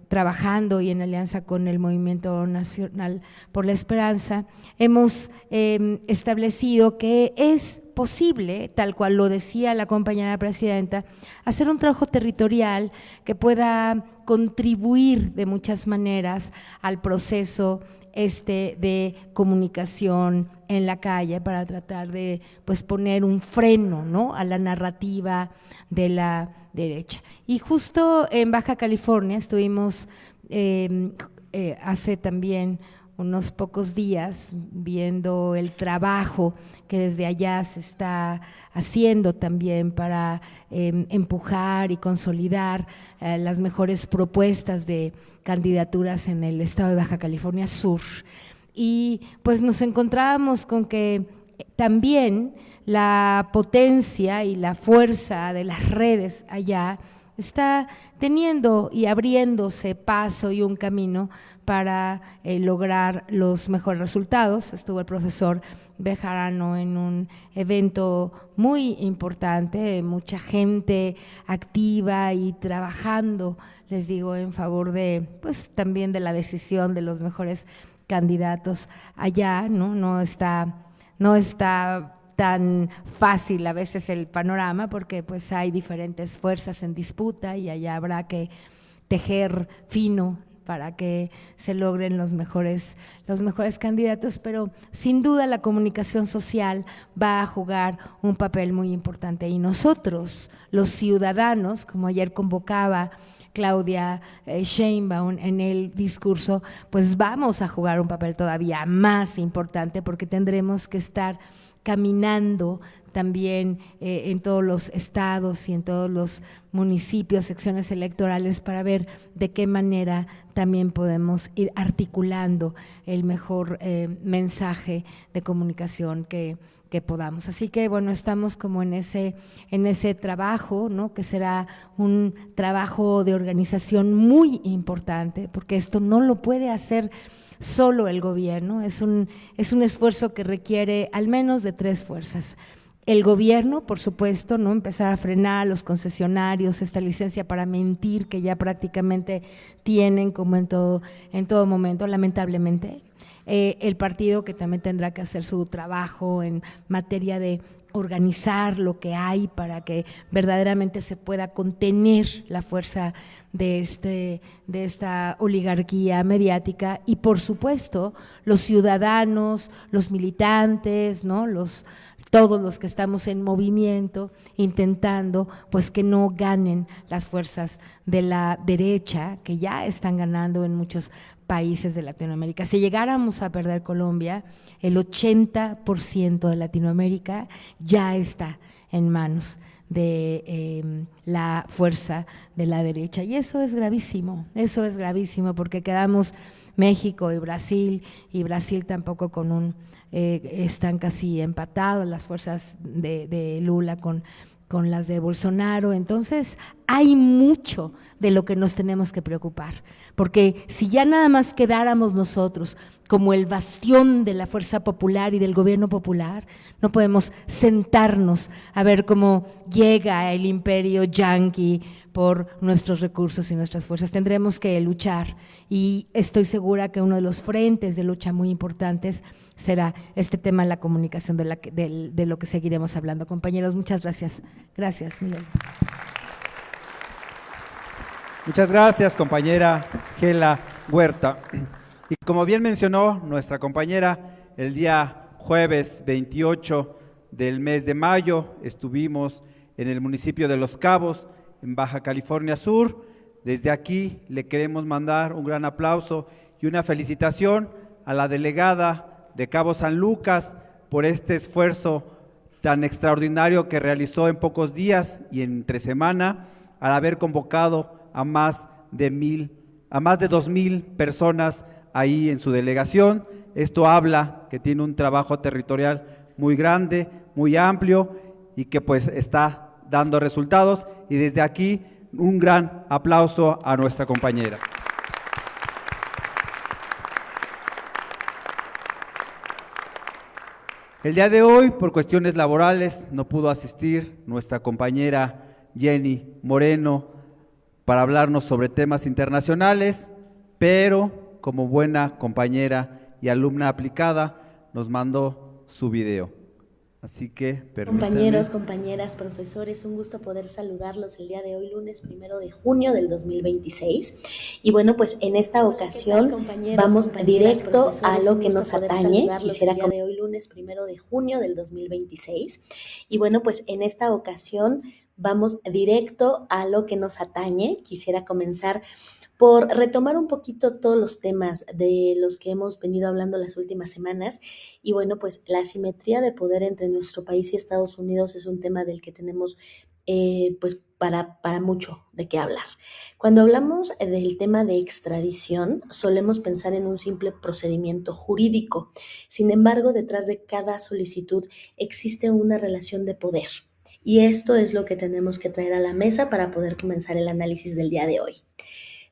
[SPEAKER 12] trabajando y en alianza con el Movimiento Nacional por la Esperanza, hemos establecido que es posible, tal cual lo decía la compañera presidenta, hacer un trabajo territorial que pueda contribuir de muchas maneras al proceso de comunicación en la calle para tratar de pues poner un freno, ¿no?, a la narrativa de la derecha. Y justo en Baja California estuvimos hace también unos pocos días viendo el trabajo que desde allá se está haciendo también para empujar y consolidar las mejores propuestas de candidaturas en el estado de Baja California Sur. Y pues nos encontrábamos con que también la potencia y la fuerza de las redes allá está teniendo y abriéndose paso y un camino para lograr los mejores resultados. Estuvo el profesor Bejarano en un evento muy importante, mucha gente activa y trabajando, les digo, en favor de, pues también de la decisión de los mejores candidatos allá, ¿no? No está tan fácil a veces el panorama porque pues hay diferentes fuerzas en disputa y allá habrá que tejer fino para que se logren los mejores candidatos, pero sin duda la comunicación social va a jugar un papel muy importante y nosotros, los ciudadanos, como ayer convocaba Claudia Sheinbaum en el discurso, pues vamos a jugar un papel todavía más importante porque tendremos que estar caminando también en todos los estados y en todos los municipios, secciones electorales, para ver de qué manera también podemos ir articulando el mejor mensaje de comunicación que podamos. Así que bueno, estamos como en ese trabajo, ¿no?, que será un trabajo de organización muy importante, porque esto no lo puede hacer solo el gobierno, es un esfuerzo que requiere al menos de 3 fuerzas. El gobierno, por supuesto, ¿no?, empezar a frenar a los concesionarios, esta licencia para mentir que ya prácticamente tienen como en todo momento, lamentablemente. El partido, que también tendrá que hacer su trabajo en materia de organizar lo que hay para que verdaderamente se pueda contener la fuerza de esta oligarquía mediática, y por supuesto los ciudadanos, los militantes, ¿no?, todos los que estamos en movimiento intentando pues que no ganen las fuerzas de la derecha que ya están ganando en muchos países de Latinoamérica. Si llegáramos a perder Colombia, el 80% de Latinoamérica ya está en manos de la fuerza de la derecha, y eso es gravísimo porque quedamos México y Brasil tampoco con están casi empatados las fuerzas de Lula con las de Bolsonaro. Entonces hay mucho de lo que nos tenemos que preocupar, porque si ya nada más quedáramos nosotros como el bastión de la fuerza popular y del gobierno popular, no podemos sentarnos a ver cómo llega el imperio yanqui por nuestros recursos y nuestras fuerzas. Tendremos que luchar, y estoy segura que uno de los frentes de lucha muy importantes será este tema de la comunicación, de lo que seguiremos hablando. Compañeros, muchas gracias. Gracias, Miguel.
[SPEAKER 2] Muchas gracias, compañera Gela Huerta. Y como bien mencionó nuestra compañera, el día jueves 28 del mes de mayo estuvimos en el municipio de Los Cabos, en Baja California Sur. Desde aquí le queremos mandar un gran aplauso y una felicitación a la delegada de Cabo San Lucas por este esfuerzo tan extraordinario que realizó en pocos días y entre semana, al haber convocado a más de 2,000 personas ahí en su delegación. Esto habla que tiene un trabajo territorial muy grande, muy amplio, y que pues está dando resultados, y desde aquí un gran aplauso a nuestra compañera. El día de hoy, por cuestiones laborales, no pudo asistir nuestra compañera Jenny Moreno para hablarnos sobre temas internacionales, pero como buena compañera y alumna aplicada, nos mandó su video. Así que, permítanme.
[SPEAKER 13] Compañeros, compañeras, profesores, un gusto poder saludarlos el día de hoy, lunes 1 de junio del 2026. Y bueno, pues en esta ocasión vamos directo a lo que nos atañe. Quisiera el día de hoy, lunes 1 de junio del 2026. Y bueno, pues en esta ocasión vamos directo a lo que nos atañe. Quisiera comenzar por retomar un poquito todos los temas de los que hemos venido hablando las últimas semanas. Y bueno, pues la asimetría de poder entre nuestro país y Estados Unidos es un tema del que tenemos pues para mucho de qué hablar. Cuando hablamos del tema de extradición, solemos pensar en un simple procedimiento jurídico. Sin embargo, detrás de cada solicitud existe una relación de poder. Y esto es lo que tenemos que traer a la mesa para poder comenzar el análisis del día de hoy.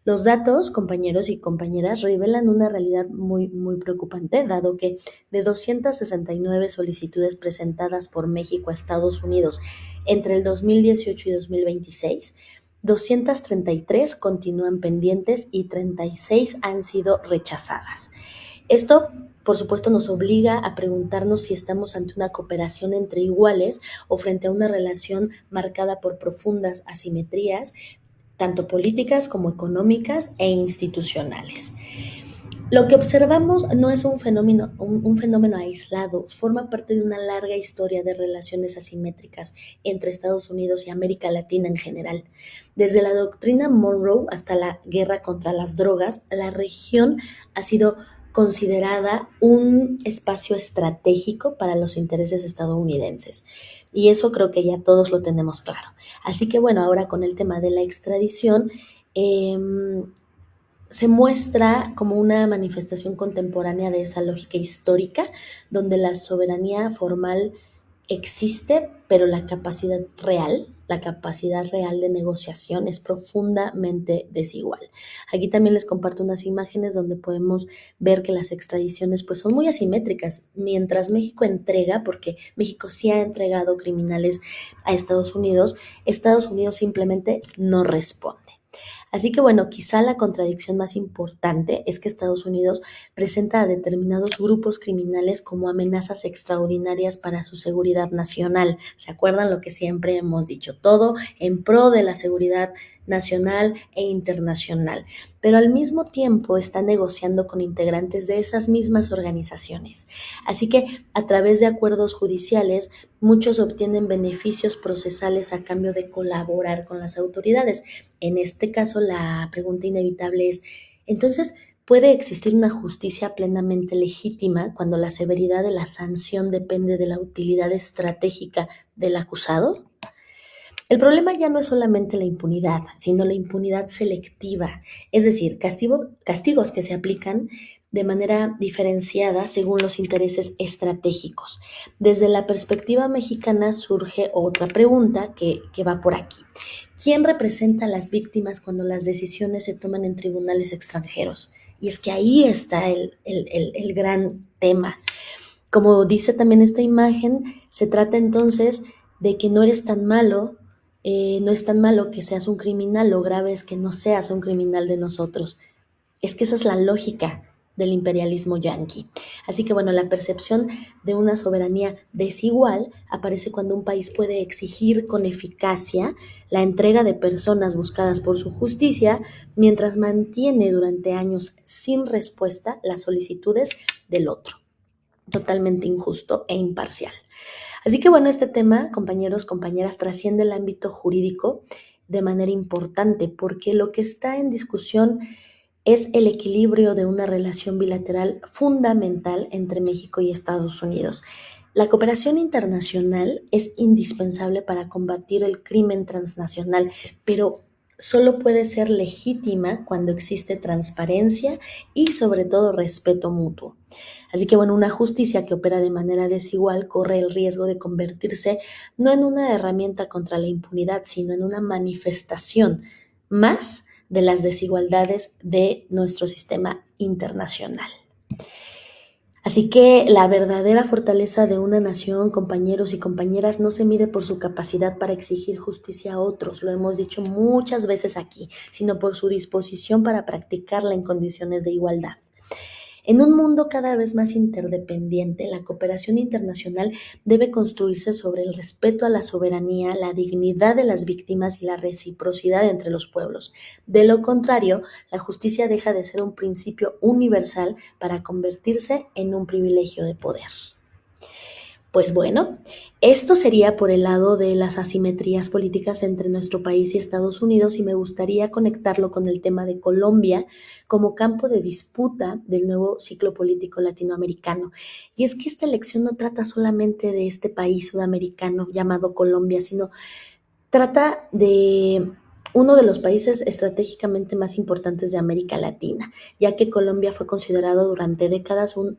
[SPEAKER 13] Los datos, compañeros y compañeras, revelan una realidad muy preocupante, dado que de 269 solicitudes presentadas por México a Estados Unidos entre el 2018 y 2026, 233 continúan pendientes y 36 han sido rechazadas. Esto, por supuesto, nos obliga a preguntarnos si estamos ante una cooperación entre iguales o frente a una relación marcada por profundas asimetrías, tanto políticas como económicas e institucionales. Lo que observamos no es un fenómeno aislado, forma parte de una larga historia de relaciones asimétricas entre Estados Unidos y América Latina en general. Desde la doctrina Monroe hasta la guerra contra las drogas, la región ha sido considerada un espacio estratégico para los intereses estadounidenses. Y eso creo que ya todos lo tenemos claro. Así que bueno, ahora con el tema de la extradición, se muestra como una manifestación contemporánea de esa lógica histórica, donde la soberanía formal existe, pero la capacidad real de negociación es profundamente desigual. Aquí también les comparto unas imágenes donde podemos ver que las extradiciones pues son muy asimétricas. Mientras México entrega, porque México sí ha entregado criminales a Estados Unidos simplemente no responde. Así que bueno, quizá la contradicción más importante es que Estados Unidos presenta a determinados grupos criminales como amenazas extraordinarias para su seguridad nacional. ¿Se acuerdan lo que siempre hemos dicho? Todo en pro de la seguridad nacional e internacional. Pero al mismo tiempo está negociando con integrantes de esas mismas organizaciones. Así que a través de acuerdos judiciales, muchos obtienen beneficios procesales a cambio de colaborar con las autoridades. En este caso, la pregunta inevitable es, entonces, ¿puede existir una justicia plenamente legítima cuando la severidad de la sanción depende de la utilidad estratégica del acusado? El problema ya no es solamente la impunidad, sino la impunidad selectiva, es decir, castigos que se aplican de manera diferenciada según los intereses estratégicos. Desde la perspectiva mexicana surge otra pregunta que va por aquí. ¿Quién representa a las víctimas cuando las decisiones se toman en tribunales extranjeros? Y es que ahí está el gran tema. Como dice también esta imagen, se trata entonces de que no eres tan malo, no es tan malo que seas un criminal, lo grave es que no seas un criminal de nosotros. Es que esa es la lógica del imperialismo yanqui. Así que bueno, la percepción de una soberanía desigual aparece cuando un país puede exigir con eficacia la entrega de personas buscadas por su justicia, mientras mantiene durante años sin respuesta las solicitudes del otro. Totalmente injusto e imparcial. Así que bueno, este tema, compañeros, compañeras, trasciende el ámbito jurídico de manera importante, porque lo que está en discusión es el equilibrio de una relación bilateral fundamental entre México y Estados Unidos. La cooperación internacional es indispensable para combatir el crimen transnacional, pero solo puede ser legítima cuando existe transparencia y sobre todo respeto mutuo. Así que bueno, una justicia que opera de manera desigual corre el riesgo de convertirse no en una herramienta contra la impunidad, sino en una manifestación más de las desigualdades de nuestro sistema internacional. Así que la verdadera fortaleza de una nación, compañeros y compañeras, no se mide por su capacidad para exigir justicia a otros, lo hemos dicho muchas veces aquí, sino por su disposición para practicarla en condiciones de igualdad. En un mundo cada vez más interdependiente, la cooperación internacional debe construirse sobre el respeto a la soberanía, la dignidad de las víctimas y la reciprocidad entre los pueblos. De lo contrario, la justicia deja de ser un principio universal para convertirse en un privilegio de poder. Pues bueno, esto sería por el lado de las asimetrías políticas entre nuestro país y Estados Unidos, y me gustaría conectarlo con el tema de Colombia como campo de disputa del nuevo ciclo político latinoamericano. Y es que esta elección no trata solamente de este país sudamericano llamado Colombia, sino trata de uno de los países estratégicamente más importantes de América Latina, ya que Colombia fue considerado durante décadas un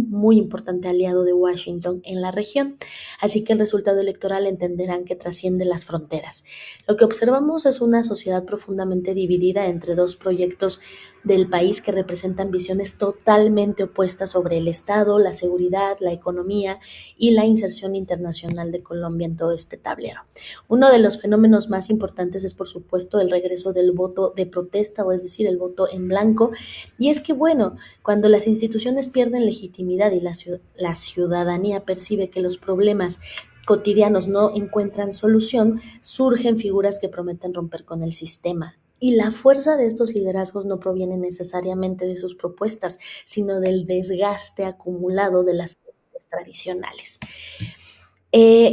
[SPEAKER 13] muy importante aliado de Washington en la región. Así que el resultado electoral entenderán que trasciende las fronteras. Lo que observamos es una sociedad profundamente dividida entre dos proyectos del país que representan visiones totalmente opuestas sobre el Estado, la seguridad, la economía y la inserción internacional de Colombia en todo este tablero. Uno de los fenómenos más importantes es, por supuesto, el regreso del voto de protesta, o es decir, el voto en blanco. Y es que, bueno, cuando las instituciones pierden legitimidad y la ciudadanía percibe que los problemas cotidianos no encuentran solución, surgen figuras que prometen romper con el sistema. Y la fuerza de estos liderazgos no proviene necesariamente de sus propuestas, sino del desgaste acumulado de las tradicionales.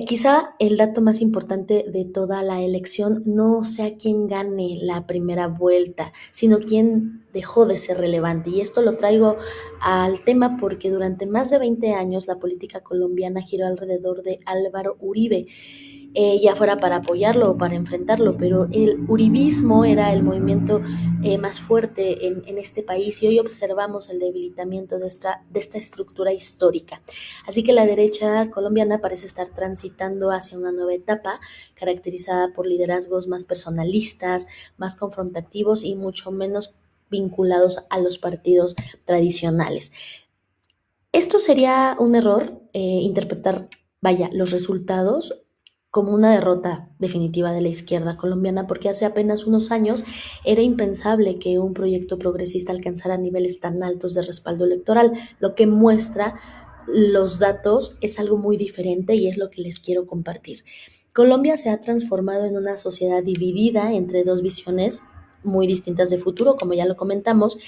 [SPEAKER 13] Quizá el dato más importante de toda la elección no sea quién gane la primera vuelta, sino quién dejó de ser relevante. Y esto lo traigo al tema porque durante más de 20 años la política colombiana giró alrededor de Álvaro Uribe, ya fuera para apoyarlo o para enfrentarlo, pero el uribismo era el movimiento más fuerte en este país, y hoy observamos el debilitamiento de esta estructura histórica. Así que la derecha colombiana parece estar transitando hacia una nueva etapa caracterizada por liderazgos más personalistas, más confrontativos y mucho menos vinculados a los partidos tradicionales. Esto sería un error, interpretar, los resultados como una derrota definitiva de la izquierda colombiana, porque hace apenas unos años era impensable que un proyecto progresista alcanzara niveles tan altos de respaldo electoral. Lo que muestra los datos es algo muy diferente y es lo que les quiero compartir. Colombia se ha transformado en una sociedad dividida entre dos visiones muy distintas de futuro, como ya lo comentamos,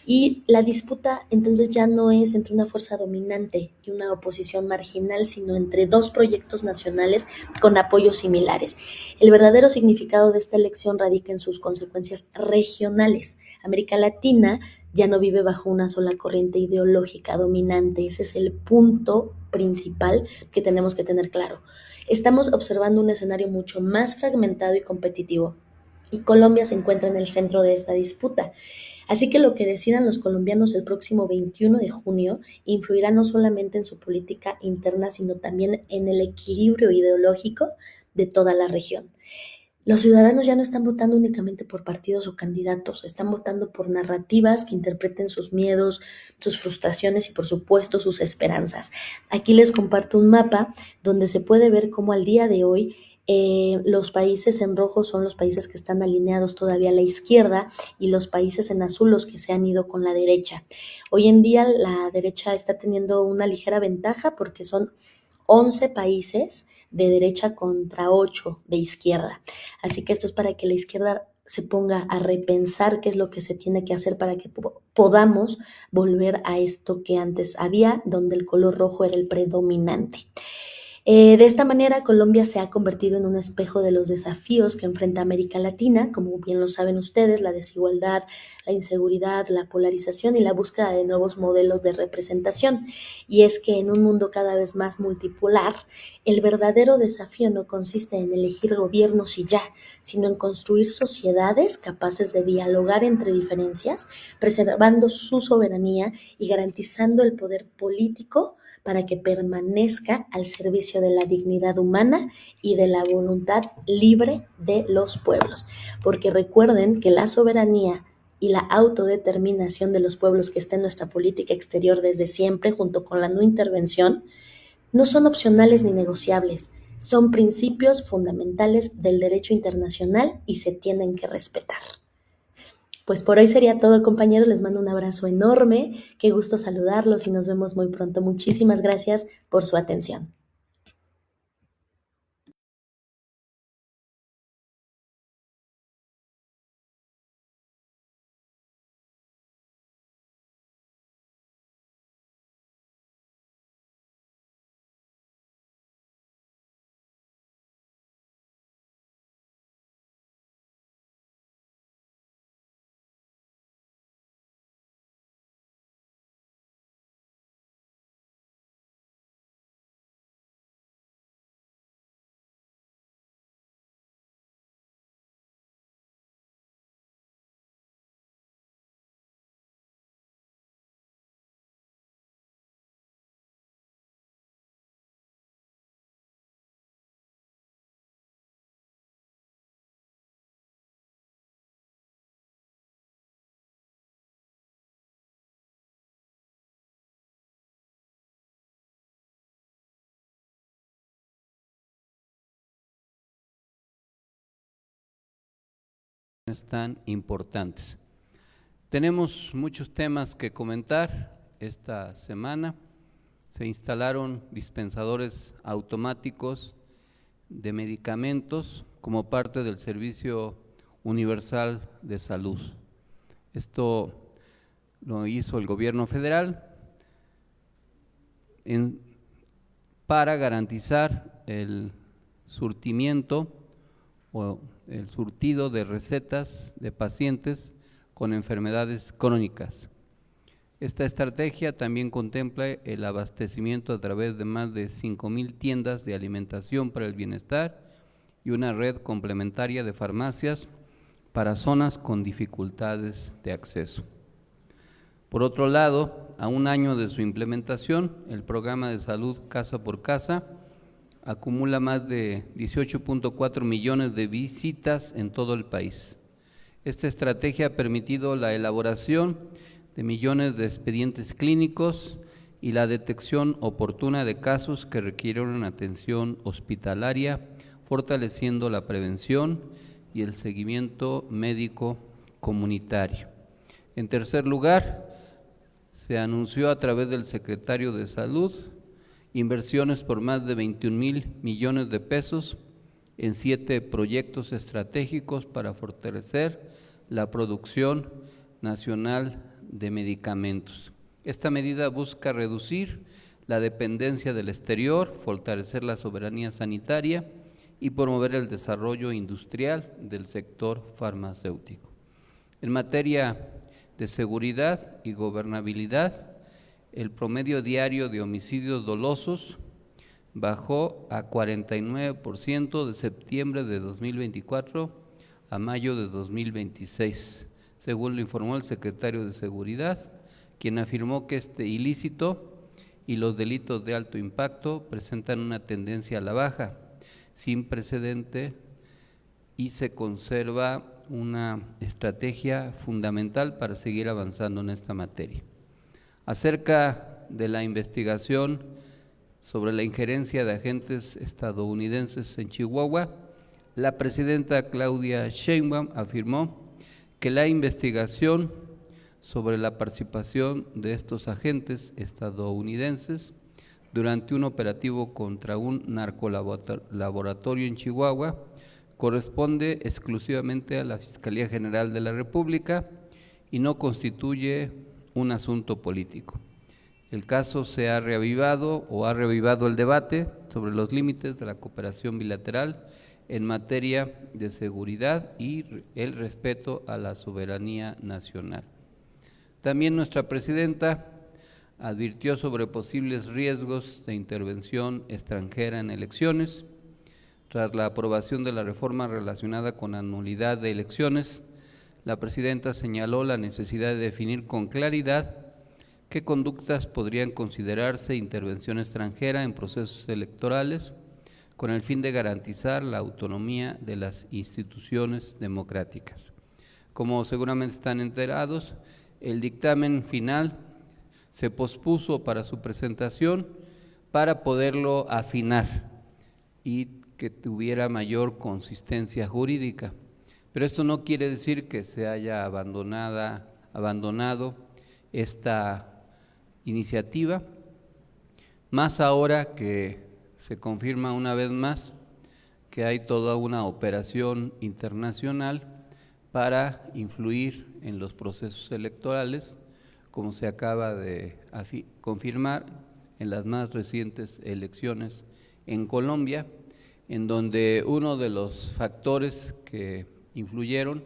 [SPEAKER 13] y la disputa entonces ya no es entre una fuerza dominante y una oposición marginal, sino entre dos proyectos nacionales con apoyos similares. El verdadero significado de esta elección radica en sus consecuencias regionales. América Latina ya no vive bajo una sola corriente ideológica dominante. Ese es el punto principal que tenemos que tener claro. Estamos observando un escenario mucho más fragmentado y competitivo, y Colombia se encuentra en el centro de esta disputa. Así que lo que decidan los colombianos el próximo 21 de junio influirá no solamente en su política interna, sino también en el equilibrio ideológico de toda la región. Los ciudadanos ya no están votando únicamente por partidos o candidatos, están votando por narrativas que interpreten sus miedos, sus frustraciones y, por supuesto, sus esperanzas. Aquí les comparto un mapa donde se puede ver cómo al día de hoy los países en rojo son los países que están alineados todavía a la izquierda, y los países en azul los que se han ido con la derecha. Hoy en día la derecha está teniendo una ligera ventaja porque son 11 países de derecha contra 8 de izquierda. Así que esto es para que la izquierda se ponga a repensar qué es lo que se tiene que hacer para que podamos volver a esto que antes había, donde el color rojo era el predominante. De esta manera, Colombia se ha convertido en un espejo de los desafíos que enfrenta América Latina, como bien lo saben ustedes: la desigualdad, la inseguridad, la polarización y la búsqueda de nuevos modelos de representación. Y es que en un mundo cada vez más multipolar, el verdadero desafío no consiste en elegir gobiernos y ya, sino en construir sociedades capaces de dialogar entre diferencias, preservando su soberanía y garantizando el poder político para que permanezca al servicio de la dignidad humana y de la voluntad libre de los pueblos. Porque recuerden que la soberanía y la autodeterminación de los pueblos que está en nuestra política exterior desde siempre, junto con la no intervención, no son opcionales ni negociables, son principios fundamentales del derecho internacional y se tienen que respetar. Pues por hoy sería todo, compañeros. Les mando un abrazo enorme. Qué gusto saludarlos y nos vemos muy pronto. Muchísimas gracias por su atención.
[SPEAKER 14] Tan importantes. Tenemos muchos temas que comentar esta semana. Se instalaron dispensadores automáticos de medicamentos como parte del Servicio Universal de Salud. Esto lo hizo el gobierno federal para garantizar el surtimiento o el surtido de recetas de pacientes con enfermedades crónicas. Esta estrategia también contempla el abastecimiento a través de más de 5,000 tiendas de alimentación para el bienestar y una red complementaria de farmacias para zonas con dificultades de acceso. Por otro lado, a un año de su implementación, el programa de salud Casa por Casa acumula más de 18.4 millones de visitas en todo el país. Esta estrategia ha permitido la elaboración de millones de expedientes clínicos y la detección oportuna de casos que requieren atención hospitalaria, fortaleciendo la prevención y el seguimiento médico comunitario. En tercer lugar, se anunció a través del secretario de Salud inversiones por más de 21,000 millones de pesos en 7 proyectos estratégicos para fortalecer la producción nacional de medicamentos. Esta medida busca reducir la dependencia del exterior, fortalecer la soberanía sanitaria y promover el desarrollo industrial del sector farmacéutico. En materia de seguridad y gobernabilidad, el promedio diario de homicidios dolosos bajó a 49% de septiembre de 2024 a mayo de 2026, según lo informó el secretario de Seguridad, quien afirmó que este ilícito y los delitos de alto impacto presentan una tendencia a la baja, sin precedente, y se conserva una estrategia fundamental para seguir avanzando en esta materia. Acerca de la investigación sobre la injerencia de agentes estadounidenses en Chihuahua, la presidenta Claudia Sheinbaum afirmó que la investigación sobre la participación de estos agentes estadounidenses durante un operativo contra un narcolaboratorio en Chihuahua corresponde exclusivamente a la Fiscalía General de la República y no constituye un asunto político. El caso se ha reavivado o ha revivado el debate sobre los límites de la cooperación bilateral en materia de seguridad y el respeto a la soberanía nacional. También nuestra presidenta advirtió sobre posibles riesgos de intervención extranjera en elecciones. Tras la aprobación de la reforma relacionada con la nulidad de elecciones, la presidenta señaló la necesidad de definir con claridad qué conductas podrían considerarse intervención extranjera en procesos electorales con el fin de garantizar la autonomía de las instituciones democráticas. Como seguramente están enterados, el dictamen final se pospuso para su presentación para poderlo afinar y que tuviera mayor consistencia jurídica. Pero esto no quiere decir que se haya abandonado esta iniciativa, más ahora que se confirma una vez más que hay toda una operación internacional para influir en los procesos electorales, como se acaba de confirmar en las más recientes elecciones en Colombia, en donde uno de los factores que influyeron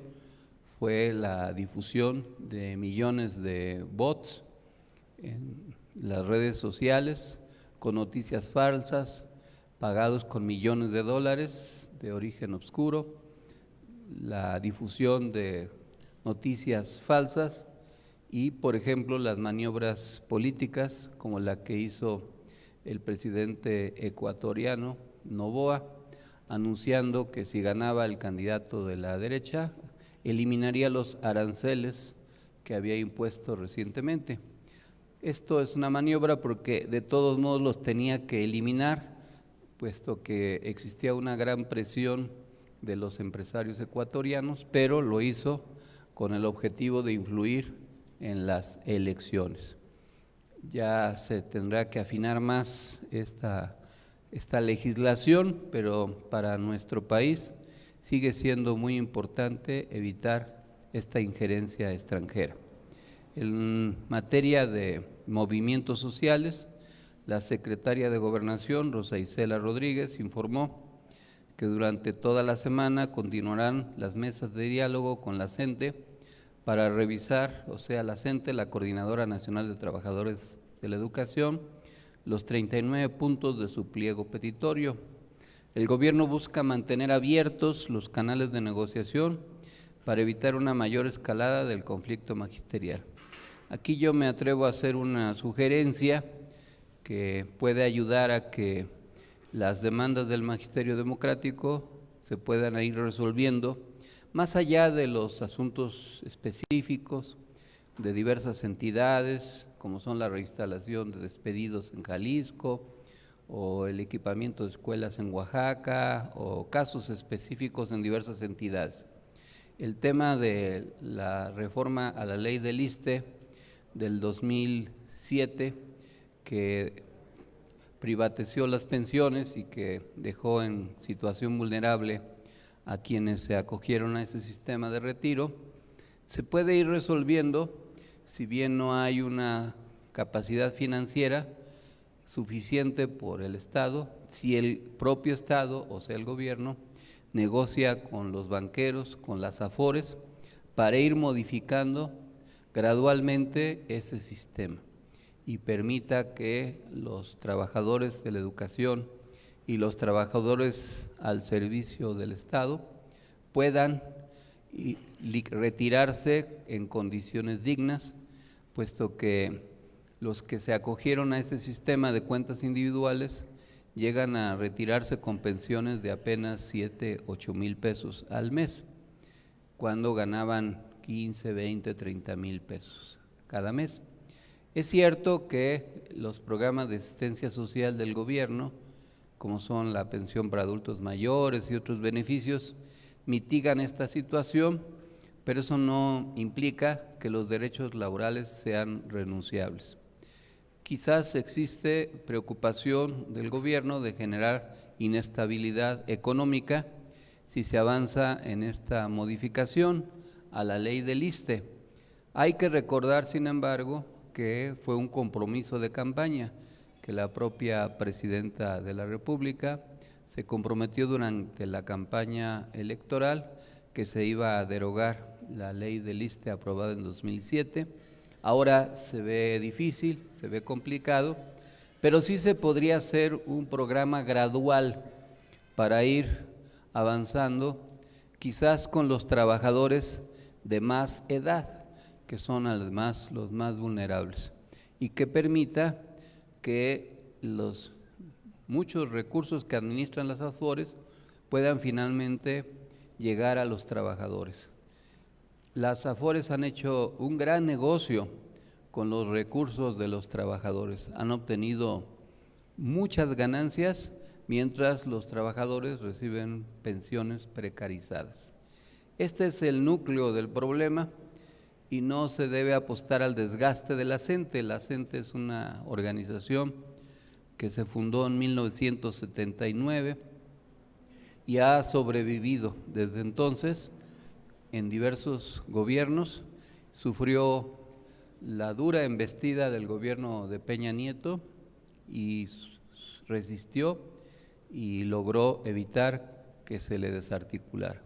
[SPEAKER 14] fue la difusión de millones de bots en las redes sociales con noticias falsas, pagados con millones de dólares de origen oscuro, la difusión de noticias falsas y, por ejemplo, las maniobras políticas como la que hizo el presidente ecuatoriano Noboa, anunciando que si ganaba el candidato de la derecha, eliminaría los aranceles que había impuesto recientemente. Esto es una maniobra porque de todos modos los tenía que eliminar, puesto que existía una gran presión de los empresarios ecuatorianos, pero lo hizo con el objetivo de influir en las elecciones. Ya se tendrá que afinar más esta legislación, pero para nuestro país sigue siendo muy importante evitar esta injerencia extranjera. En materia de movimientos sociales, la secretaria de Gobernación, Rosa Isela Rodríguez, informó que durante toda la semana continuarán las mesas de diálogo con la CENTE para revisar, la CENTE, la Coordinadora Nacional de Trabajadores de la Educación, los 39 puntos de su pliego petitorio. El gobierno busca mantener abiertos los canales de negociación para evitar una mayor escalada del conflicto magisterial. Aquí yo me atrevo a hacer una sugerencia que puede ayudar a que las demandas del magisterio democrático se puedan ir resolviendo, más allá de los asuntos específicos de diversas entidades, como son la reinstalación de despedidos en Jalisco, o el equipamiento de escuelas en Oaxaca, o casos específicos en diversas entidades. El tema de la reforma a la ley del ISSSTE del 2007, que privatizó las pensiones y que dejó en situación vulnerable a quienes se acogieron a ese sistema de retiro, se puede ir resolviendo si bien no hay una capacidad financiera suficiente por el Estado, si el propio Estado, o sea el gobierno, negocia con los banqueros, con las AFORES, para ir modificando gradualmente ese sistema y permita que los trabajadores de la educación y los trabajadores al servicio del Estado puedan retirarse en condiciones dignas, puesto que los que se acogieron a ese sistema de cuentas individuales llegan a retirarse con pensiones de apenas 7, 8 mil pesos al mes, cuando ganaban 15, 20, 30 mil pesos cada mes. Es cierto que los programas de asistencia social del gobierno, como son la pensión para adultos mayores y otros beneficios, mitigan esta situación, pero eso no implica que los derechos laborales sean renunciables. Quizás existe preocupación del gobierno de generar inestabilidad económica si se avanza en esta modificación a la ley del ISSSTE. Hay que recordar, sin embargo, que fue un compromiso de campaña, que la propia Presidenta de la República se comprometió durante la campaña electoral que se iba a derogar la ley del ISSSTE aprobada en 2007. Ahora se ve difícil, se ve complicado, pero sí se podría hacer un programa gradual para ir avanzando, quizás con los trabajadores de más edad, que son además los más vulnerables, y que permita que los muchos recursos que administran las AFORES puedan finalmente llegar a los trabajadores. Las Afores han hecho un gran negocio con los recursos de los trabajadores. Han obtenido muchas ganancias mientras los trabajadores reciben pensiones precarizadas. Este es el núcleo del problema y no se debe apostar al desgaste de la CENTE. La CENTE es una organización que se fundó en 1979 y ha sobrevivido desde entonces en diversos gobiernos. Sufrió la dura embestida del gobierno de Peña Nieto y resistió y logró evitar que se le desarticulara.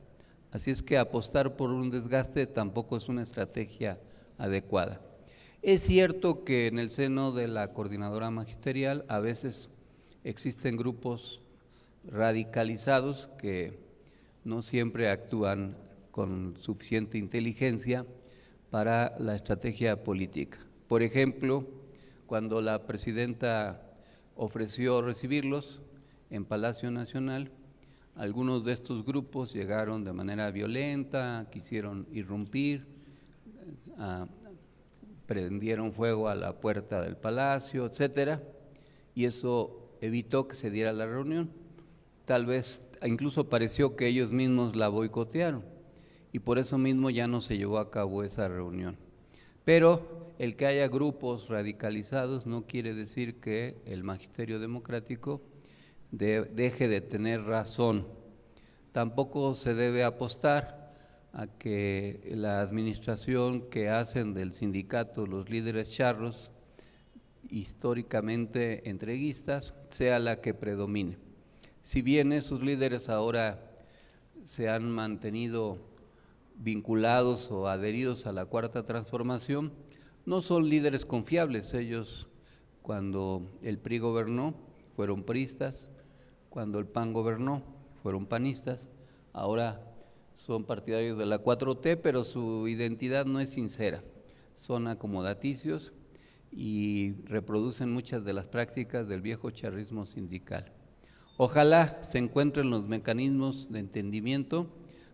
[SPEAKER 14] Así es que apostar por un desgaste tampoco es una estrategia adecuada. Es cierto que en el seno de la coordinadora magisterial a veces existen grupos radicalizados que no siempre actúan con suficiente inteligencia para la estrategia política. Por ejemplo, cuando la presidenta ofreció recibirlos en Palacio Nacional, algunos de estos grupos llegaron de manera violenta, quisieron irrumpir, prendieron fuego a la puerta del palacio, etcétera, y eso evitó que se diera la reunión. Tal vez incluso pareció que ellos mismos la boicotearon y por eso mismo ya no se llevó a cabo esa reunión. Pero el que haya grupos radicalizados no quiere decir que el magisterio democrático deje de tener razón. Tampoco se debe apostar a que la administración que hacen del sindicato los líderes charros, históricamente entreguistas, sea la que predomine. Si bien esos líderes ahora se han mantenido vinculados o adheridos a la Cuarta Transformación, no son líderes confiables. Ellos, cuando el PRI gobernó, fueron priistas, cuando el PAN gobernó, fueron panistas, ahora son partidarios de la 4T, pero su identidad no es sincera, son acomodaticios y reproducen muchas de las prácticas del viejo charrismo sindical. Ojalá se encuentren los mecanismos de entendimiento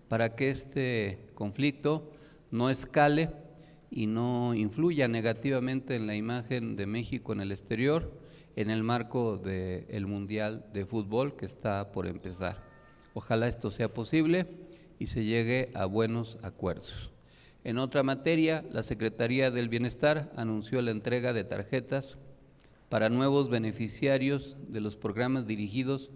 [SPEAKER 14] para que este conflicto no escale y no influya negativamente en la imagen de México en el exterior, en el marco del Mundial de Fútbol que está por empezar. Ojalá esto sea posible y se llegue a buenos acuerdos. En otra materia, la Secretaría del Bienestar anunció la entrega de tarjetas para nuevos beneficiarios de los programas dirigidos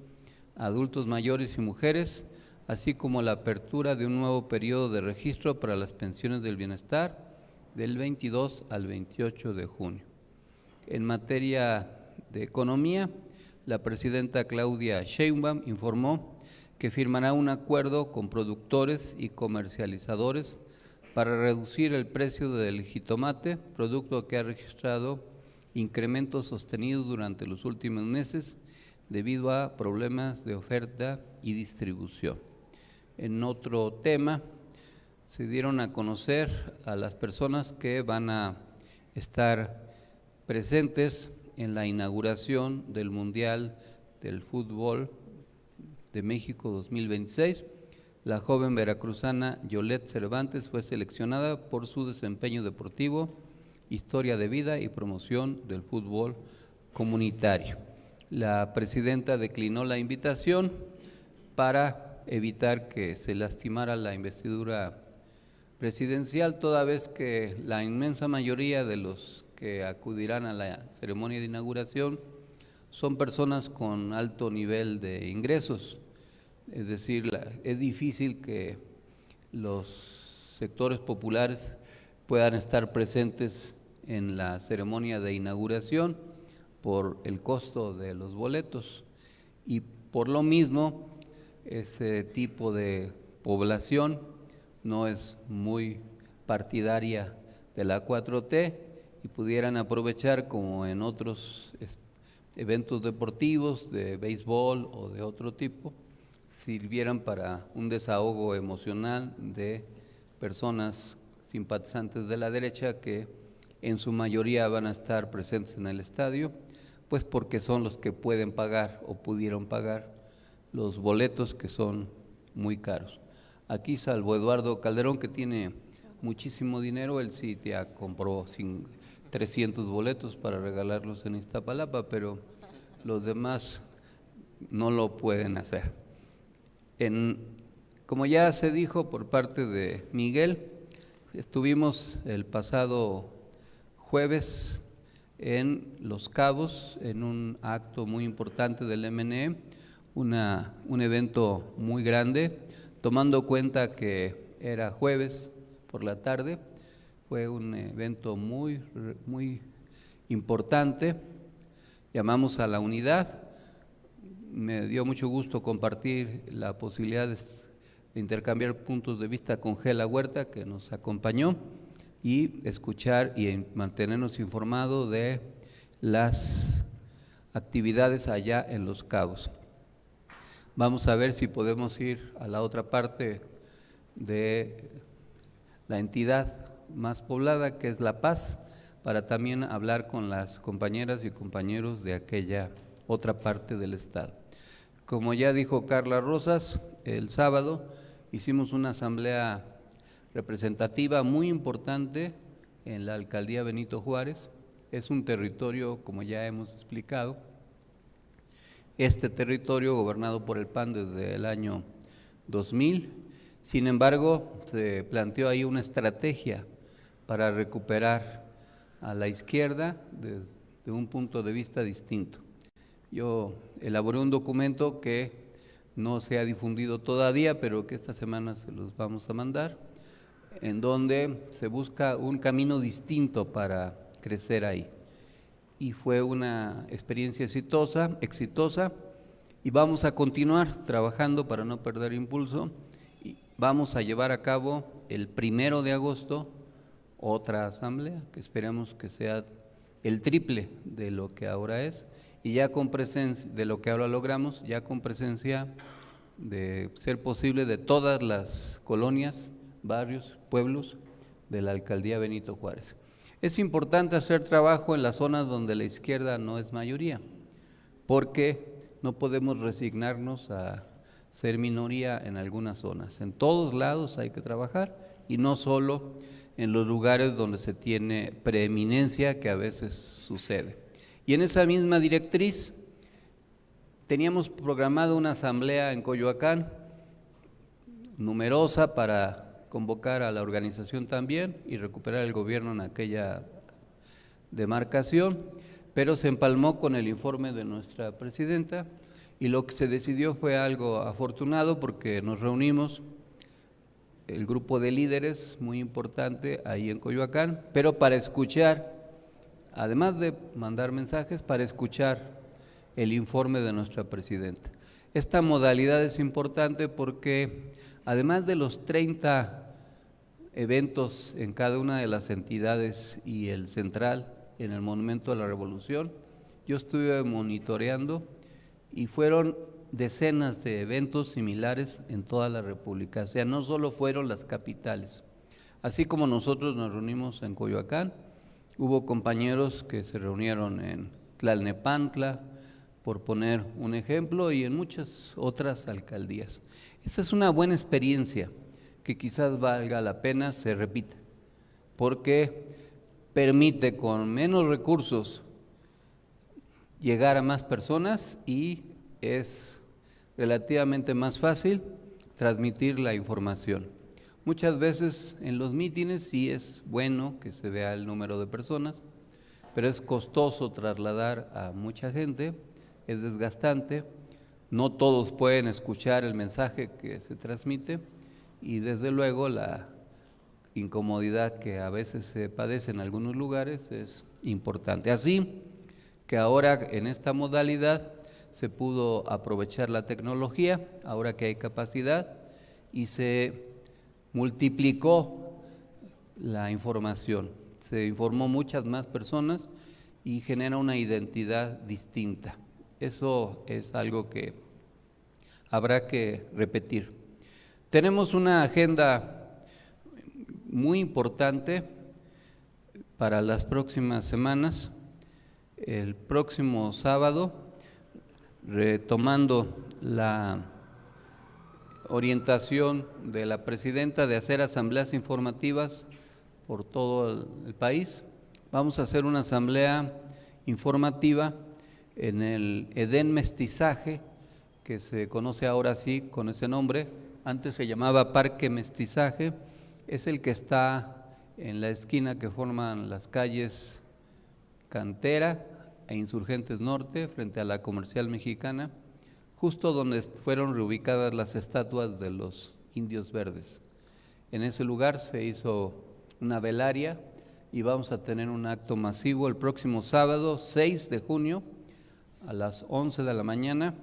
[SPEAKER 14] a adultos mayores y mujeres, así como la apertura de un nuevo periodo de registro para las pensiones del bienestar del 22 al 28 de junio. En materia de economía, la presidenta Claudia Sheinbaum informó que firmará un acuerdo con productores y comercializadores para reducir el precio del jitomate, producto que ha registrado incrementos sostenidos durante los últimos meses debido a problemas de oferta y distribución. En otro tema, se dieron a conocer a las personas que van a estar presentes en la inauguración del Mundial del Fútbol de México 2026. La joven veracruzana Yolette Cervantes fue seleccionada por su desempeño deportivo, historia de vida y promoción del fútbol comunitario. La presidenta declinó la invitación para evitar que se lastimara la investidura presidencial, toda vez que la inmensa mayoría de los que acudirán a la ceremonia de inauguración son personas con alto nivel de ingresos. Es decir, es difícil que los sectores populares puedan estar presentes en la ceremonia de inauguración por el costo de los boletos y por lo mismo ese tipo de población no es muy partidaria de la 4T y pudieran aprovechar, como en otros eventos deportivos de béisbol o de otro tipo, sirvieran para un desahogo emocional de personas simpatizantes de la derecha que en su mayoría van a estar presentes en el estadio, pues porque son los que pueden pagar o pudieron pagar los boletos, que son muy caros. Aquí, salvo Eduardo Calderón, que tiene muchísimo dinero, él sí ya compró 300 boletos para regalarlos en Iztapalapa, pero los demás no lo pueden hacer. Como ya se dijo por parte de Miguel, estuvimos el pasado jueves en Los Cabos en un acto muy importante del MNE, un evento muy grande, tomando cuenta que era jueves por la tarde. Fue un evento muy importante. Llamamos a la unidad. Me dio mucho gusto compartir la posibilidad de intercambiar puntos de vista con Gela Huerta, que nos acompañó, y escuchar y mantenernos informados de las actividades allá en Los Cabos. Vamos a ver si podemos ir a la otra parte de la entidad más poblada, que es La Paz, para también hablar con las compañeras y compañeros de aquella otra parte del estado. Como ya dijo Carla Rosas, el sábado hicimos una asamblea representativa muy importante en la alcaldía Benito Juárez. Es un territorio, como ya hemos explicado, este territorio gobernado por el PAN desde el año 2000. Sin embargo, se planteó ahí una estrategia para recuperar a la izquierda desde un punto de vista distinto. Yo elaboré un documento que no se ha difundido todavía, pero que esta semana se los vamos a mandar, en donde se busca un camino distinto para crecer ahí. Y fue una experiencia exitosa, y vamos a continuar trabajando para no perder impulso. Y vamos a llevar a cabo el 1 de agosto otra asamblea, que esperemos que sea el triple de lo que ahora es, y ya con presencia, de lo que ahora logramos, ya con presencia de ser posible de todas las colonias, barrios, pueblos de la alcaldía Benito Juárez. Es importante hacer trabajo en las zonas donde la izquierda no es mayoría, porque no podemos resignarnos a ser minoría en algunas zonas. En todos lados hay que trabajar, y no solo en los lugares donde se tiene preeminencia, que a veces sucede. Y en esa misma directriz teníamos programado una asamblea en Coyoacán, numerosa, para convocar a la organización también y recuperar el gobierno en aquella demarcación, pero se empalmó con el informe de nuestra presidenta, y lo que se decidió fue algo afortunado, porque nos reunimos el grupo de líderes muy importante ahí en Coyoacán, pero para escuchar, además de mandar mensajes, para escuchar el informe de nuestra presidenta. Esta modalidad es importante porque además de los 30 eventos en cada una de las entidades y el central en el Monumento a la Revolución, yo estuve monitoreando y fueron decenas de eventos similares en toda la República. O sea, no solo fueron las capitales. Así como nosotros nos reunimos en Coyoacán, hubo compañeros que se reunieron en Tlalnepantla, por poner un ejemplo, y en muchas otras alcaldías. Esa es una buena experiencia que quizás valga la pena se repita, porque permite con menos recursos llegar a más personas y es relativamente más fácil transmitir la información. Muchas veces en los mítines sí es bueno que se vea el número de personas, pero es costoso trasladar a mucha gente, es desgastante, no todos pueden escuchar el mensaje que se transmite, y desde luego la incomodidad que a veces se padece en algunos lugares es importante. Así que ahora en esta modalidad se pudo aprovechar la tecnología, ahora que hay capacidad, y se multiplicó la información, se informó muchas más personas y genera una identidad distinta. Eso es algo que habrá que repetir. Tenemos una agenda muy importante para las próximas semanas. El próximo sábado, retomando orientación de la presidenta de hacer asambleas informativas por todo el país. Vamos a hacer una asamblea informativa en el Edén Mestizaje, que se conoce ahora así con ese nombre, antes se llamaba Parque Mestizaje, es el que está en la esquina que forman las calles Cantera e Insurgentes Norte, frente a la Comercial Mexicana, justo donde fueron reubicadas las estatuas de los indios verdes. En ese lugar se hizo una velaria y vamos a tener un acto masivo el próximo sábado, 6 de junio, a las 11 de la mañana.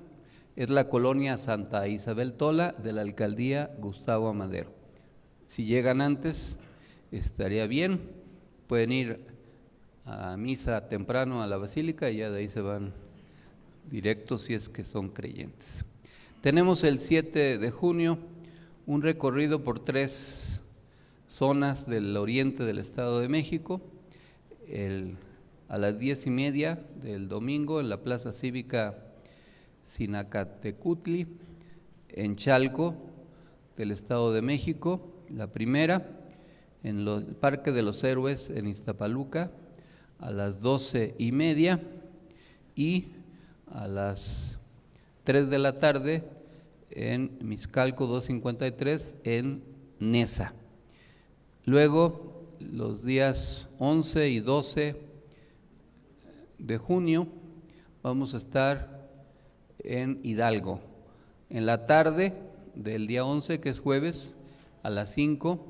[SPEAKER 14] Es la colonia Santa Isabel Tola de la alcaldía Gustavo Amadero. Si llegan antes, estaría bien, pueden ir a misa temprano a la basílica y ya de ahí se van directos si es que son creyentes. Tenemos el 7 de junio un recorrido por 3 zonas del oriente del Estado de México, a las 10:30 del domingo en la Plaza Cívica Sinacatecutli, en Chalco del Estado de México, la primera, en el Parque de los Héroes en Iztapaluca, a las 12:30 y a las 3 de la tarde en Mixcalco 253 en Nesa. Luego, los días 11 y 12 de junio, vamos a estar en Hidalgo. En la tarde del día 11, que es jueves, a las 5,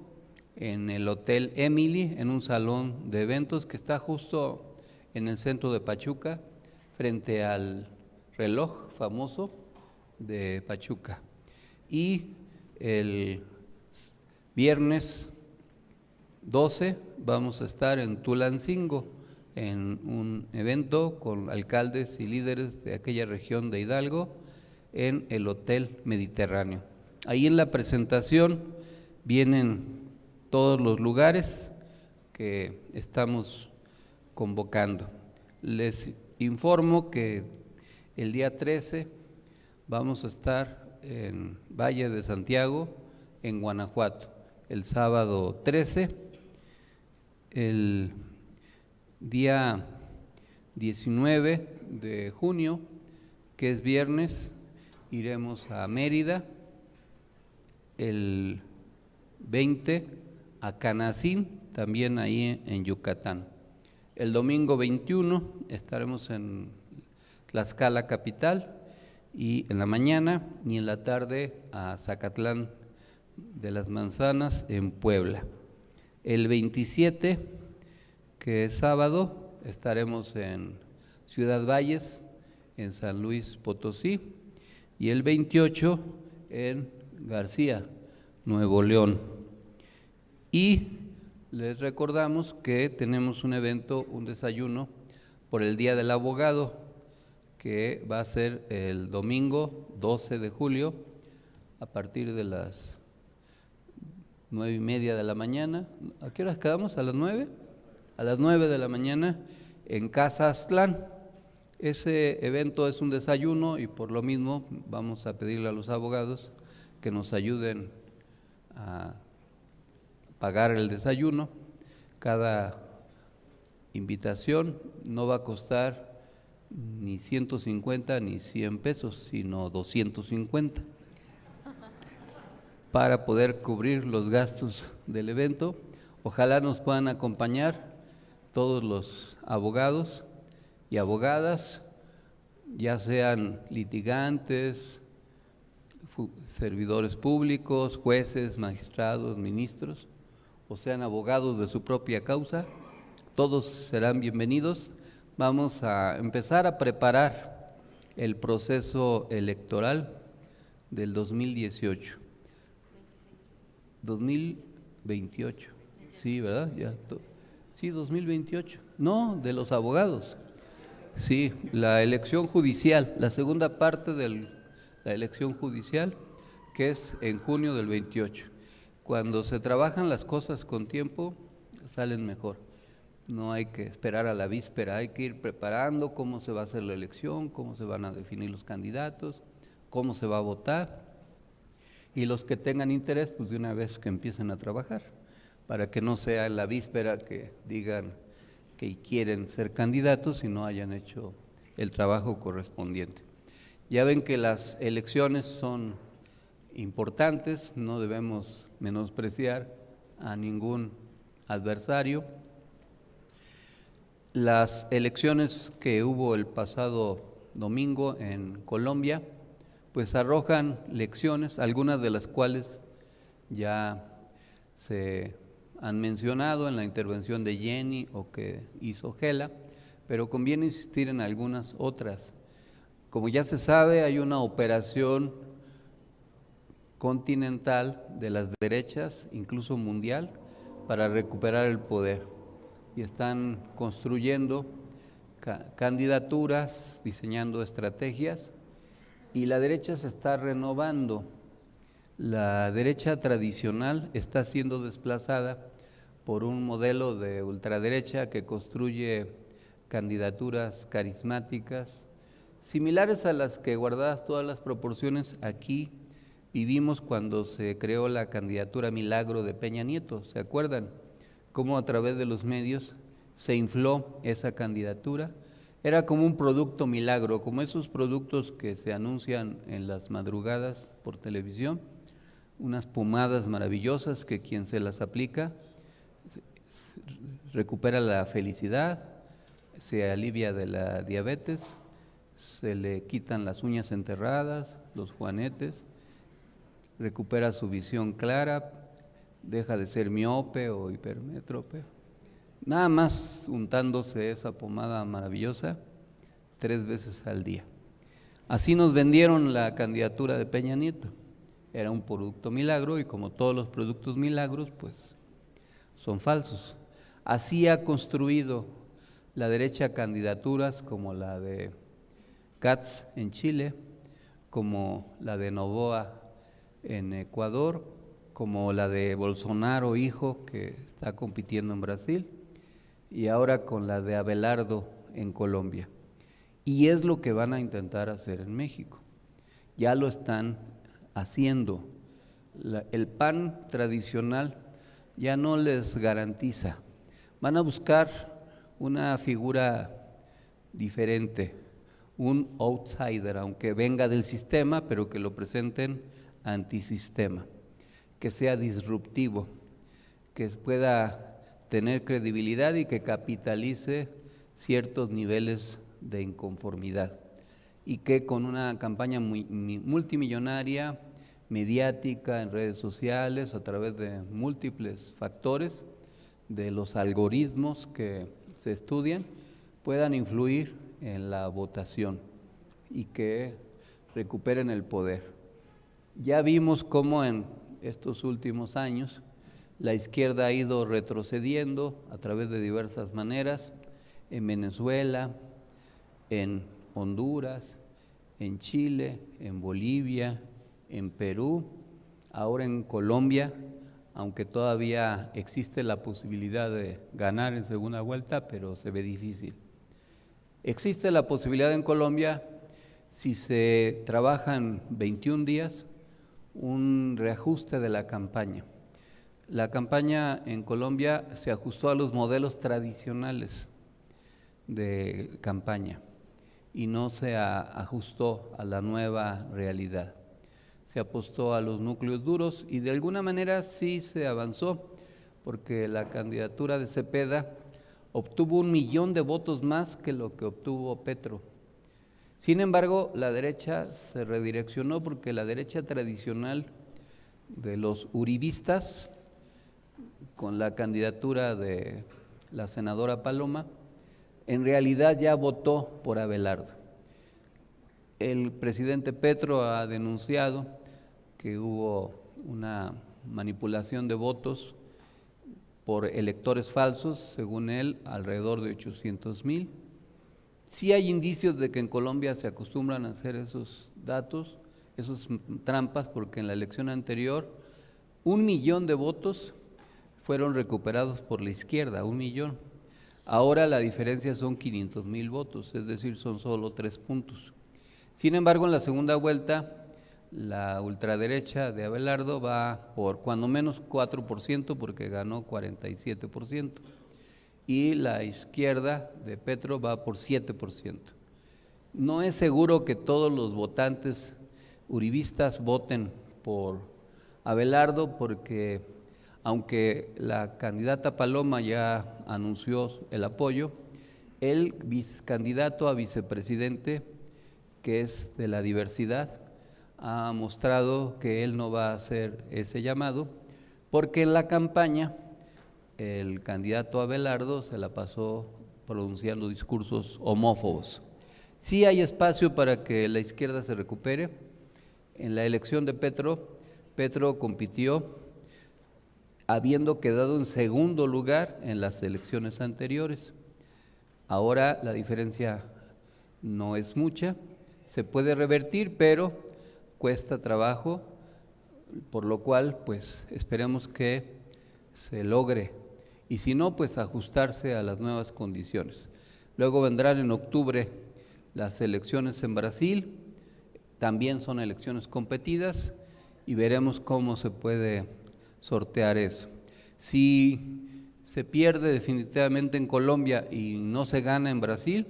[SPEAKER 14] en el Hotel Emily, en un salón de eventos que está justo en el centro de Pachuca, frente al reloj famoso de Pachuca. Y el viernes 12 vamos a estar en Tulancingo, en un evento con alcaldes y líderes de aquella región de Hidalgo, en el Hotel Mediterráneo. Ahí en la presentación vienen todos los lugares que estamos convocando. Les informo que el día 13 vamos a estar en Valle de Santiago, en Guanajuato, el sábado 13, el día 19 de junio, que es viernes, iremos a Mérida, el 20 a Canacín, también ahí en Yucatán. El domingo 21 estaremos en Tlaxcala capital y en la mañana y en la tarde a Zacatlán de las Manzanas en Puebla. El 27, que es sábado, estaremos en Ciudad Valles, en San Luis Potosí, y el 28 en García, Nuevo León. Y les recordamos que tenemos un evento, un desayuno por el Día del Abogado, que va a ser el domingo 12 de julio a partir de las 9:30 de la mañana. ¿A qué horas quedamos? ¿A las 9? A las 9 de la mañana en Casa Aztlán. Ese evento es un desayuno y por lo mismo vamos a pedirle a los abogados que nos ayuden a pagar el desayuno. Cada invitación no va a costar ni 150 ni 100 pesos, sino 250 para poder cubrir los gastos del evento. Ojalá nos puedan acompañar todos los abogados y abogadas, ya sean litigantes, servidores públicos, jueces, magistrados, ministros, o sean abogados de su propia causa, todos serán bienvenidos. Vamos a empezar a preparar el proceso electoral del 2018. 2028, sí, ¿verdad? Sí, 2028. No, de los abogados. Sí, la elección judicial, la segunda parte de la elección judicial, que es en junio del 28. Cuando se trabajan las cosas con tiempo, salen mejor. No hay que esperar a la víspera, hay que ir preparando cómo se va a hacer la elección, cómo se van a definir los candidatos, cómo se va a votar. y los que tengan interés, pues de una vez que empiecen a trabajar, para que no sea en la víspera que digan que quieren ser candidatos y no hayan hecho el trabajo correspondiente. Ya ven que las elecciones son importantes, no debemos menospreciar a ningún adversario. Las elecciones que hubo el pasado domingo en Colombia, pues arrojan lecciones, algunas de las cuales ya se han mencionado en la intervención de Jenny o que hizo Gela, pero conviene insistir en algunas otras. Como ya se sabe, hay una operación continental de las derechas, incluso mundial, para recuperar el poder. Y están construyendo candidaturas, diseñando estrategias, y la derecha se está renovando. La derecha tradicional está siendo desplazada por un modelo de ultraderecha que construye candidaturas carismáticas, similares a las que, guardadas todas las proporciones, aquí vivimos cuando se creó la candidatura Milagro de Peña Nieto. ¿Se acuerdan cómo a través de los medios se infló esa candidatura? Era como un producto milagro, como esos productos que se anuncian en las madrugadas por televisión, unas pomadas maravillosas que quien se las aplica recupera la felicidad, se alivia de la diabetes, se le quitan las uñas enterradas, los juanetes, recupera su visión clara, deja de ser miope o hipermétrope. Nada más untándose esa pomada maravillosa 3 veces al día. Así nos vendieron la candidatura de Peña Nieto. Era un producto milagro y como todos los productos milagros, pues son falsos. Así ha construido la derecha candidaturas como la de Katz en Chile, como la de Noboa en Ecuador, como la de Bolsonaro hijo que está compitiendo en Brasil, y ahora con la de Abelardo en Colombia. Y es lo que van a intentar hacer en México. Ya lo están haciendo. El PAN tradicional ya no les garantiza. Van a buscar una figura diferente, un outsider, aunque venga del sistema, pero que lo presenten antisistema, que sea disruptivo, que pueda tener credibilidad y que capitalice ciertos niveles de inconformidad y que con una campaña multimillonaria, mediática, en redes sociales, a través de múltiples factores, de los algoritmos que se estudian, puedan influir en la votación y que recuperen el poder. Ya vimos cómo en estos últimos años la izquierda ha ido retrocediendo a través de diversas maneras, en Venezuela, en Honduras, en Chile, en Bolivia, en Perú, ahora en Colombia, aunque todavía existe la posibilidad de ganar en segunda vuelta, pero se ve difícil. Existe la posibilidad en Colombia, si se trabajan 21 días, un reajuste de la campaña. La campaña en Colombia se ajustó a los modelos tradicionales de campaña y no se ajustó a la nueva realidad. Se apostó a los núcleos duros y de alguna manera sí se avanzó, porque la candidatura de Cepeda obtuvo 1 millón de votos más que lo que obtuvo Petro. Sin embargo, la derecha se redireccionó porque la derecha tradicional de los uribistas, con la candidatura de la senadora Paloma, en realidad ya votó por Abelardo. El presidente Petro ha denunciado que hubo una manipulación de votos por electores falsos, según él, alrededor de 800,000. Sí hay indicios de que en Colombia se acostumbran a hacer esos datos, esas trampas, porque en la elección anterior 1 millón de votos fueron recuperados por la izquierda, 1 millón. Ahora la diferencia son 500,000 votos, es decir, son solo 3 puntos. Sin embargo, en la segunda vuelta, La ultraderecha de Abelardo va por cuando menos 4% porque ganó 47%. Y la izquierda de Petro va por 7%. No es seguro que todos los votantes uribistas voten por Abelardo porque aunque la candidata Paloma ya anunció el apoyo, el candidato a vicepresidente, que es de la diversidad, ha mostrado que él no va a hacer ese llamado porque en la campaña el candidato Abelardo se la pasó pronunciando discursos homófobos. Sí hay espacio para que la izquierda se recupere. En la elección de Petro compitió habiendo quedado en segundo lugar en las elecciones anteriores. Ahora la diferencia no es mucha, se puede revertir, pero cuesta trabajo, por lo cual pues esperemos que se logre y si no pues ajustarse a las nuevas condiciones. Luego vendrán en octubre las elecciones en Brasil, también son elecciones competidas y veremos cómo se puede sortear eso. Si se pierde definitivamente en Colombia y no se gana en Brasil,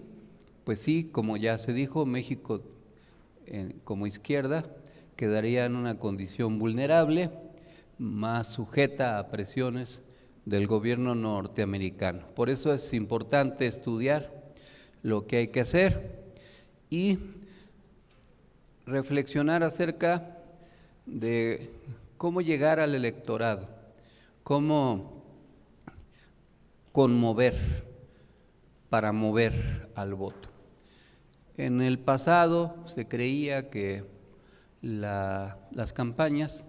[SPEAKER 14] pues sí, como ya se dijo, México como izquierda quedaría en una condición vulnerable, más sujeta a presiones del gobierno norteamericano. Por eso es importante estudiar lo que hay que hacer y reflexionar acerca de cómo llegar al electorado, cómo conmover para mover al voto. En el pasado se creía que las campañas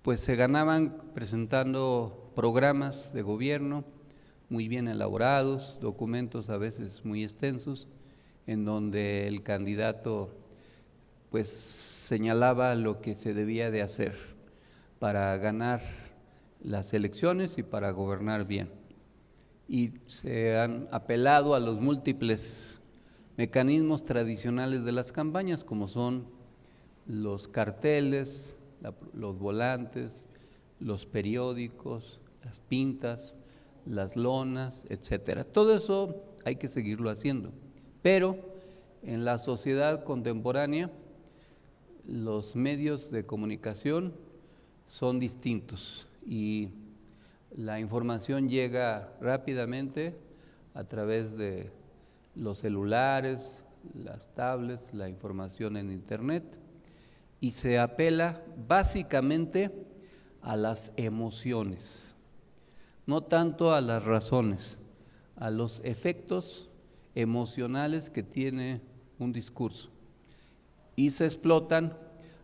[SPEAKER 14] pues se ganaban presentando programas de gobierno muy bien elaborados, documentos a veces muy extensos, en donde el candidato pues señalaba lo que se debía de hacer para ganar las elecciones y para gobernar bien. Y se han apelado a los múltiples mecanismos tradicionales de las campañas, como son los carteles, los volantes, los periódicos, las pintas, las lonas, etcétera. Todo eso hay que seguirlo haciendo, pero en la sociedad contemporánea los medios de comunicación son distintos y la información llega rápidamente a través de los celulares, las tablets, la información en internet y se apela básicamente a las emociones, no tanto a las razones, a los efectos emocionales que tiene un discurso. Y se explotan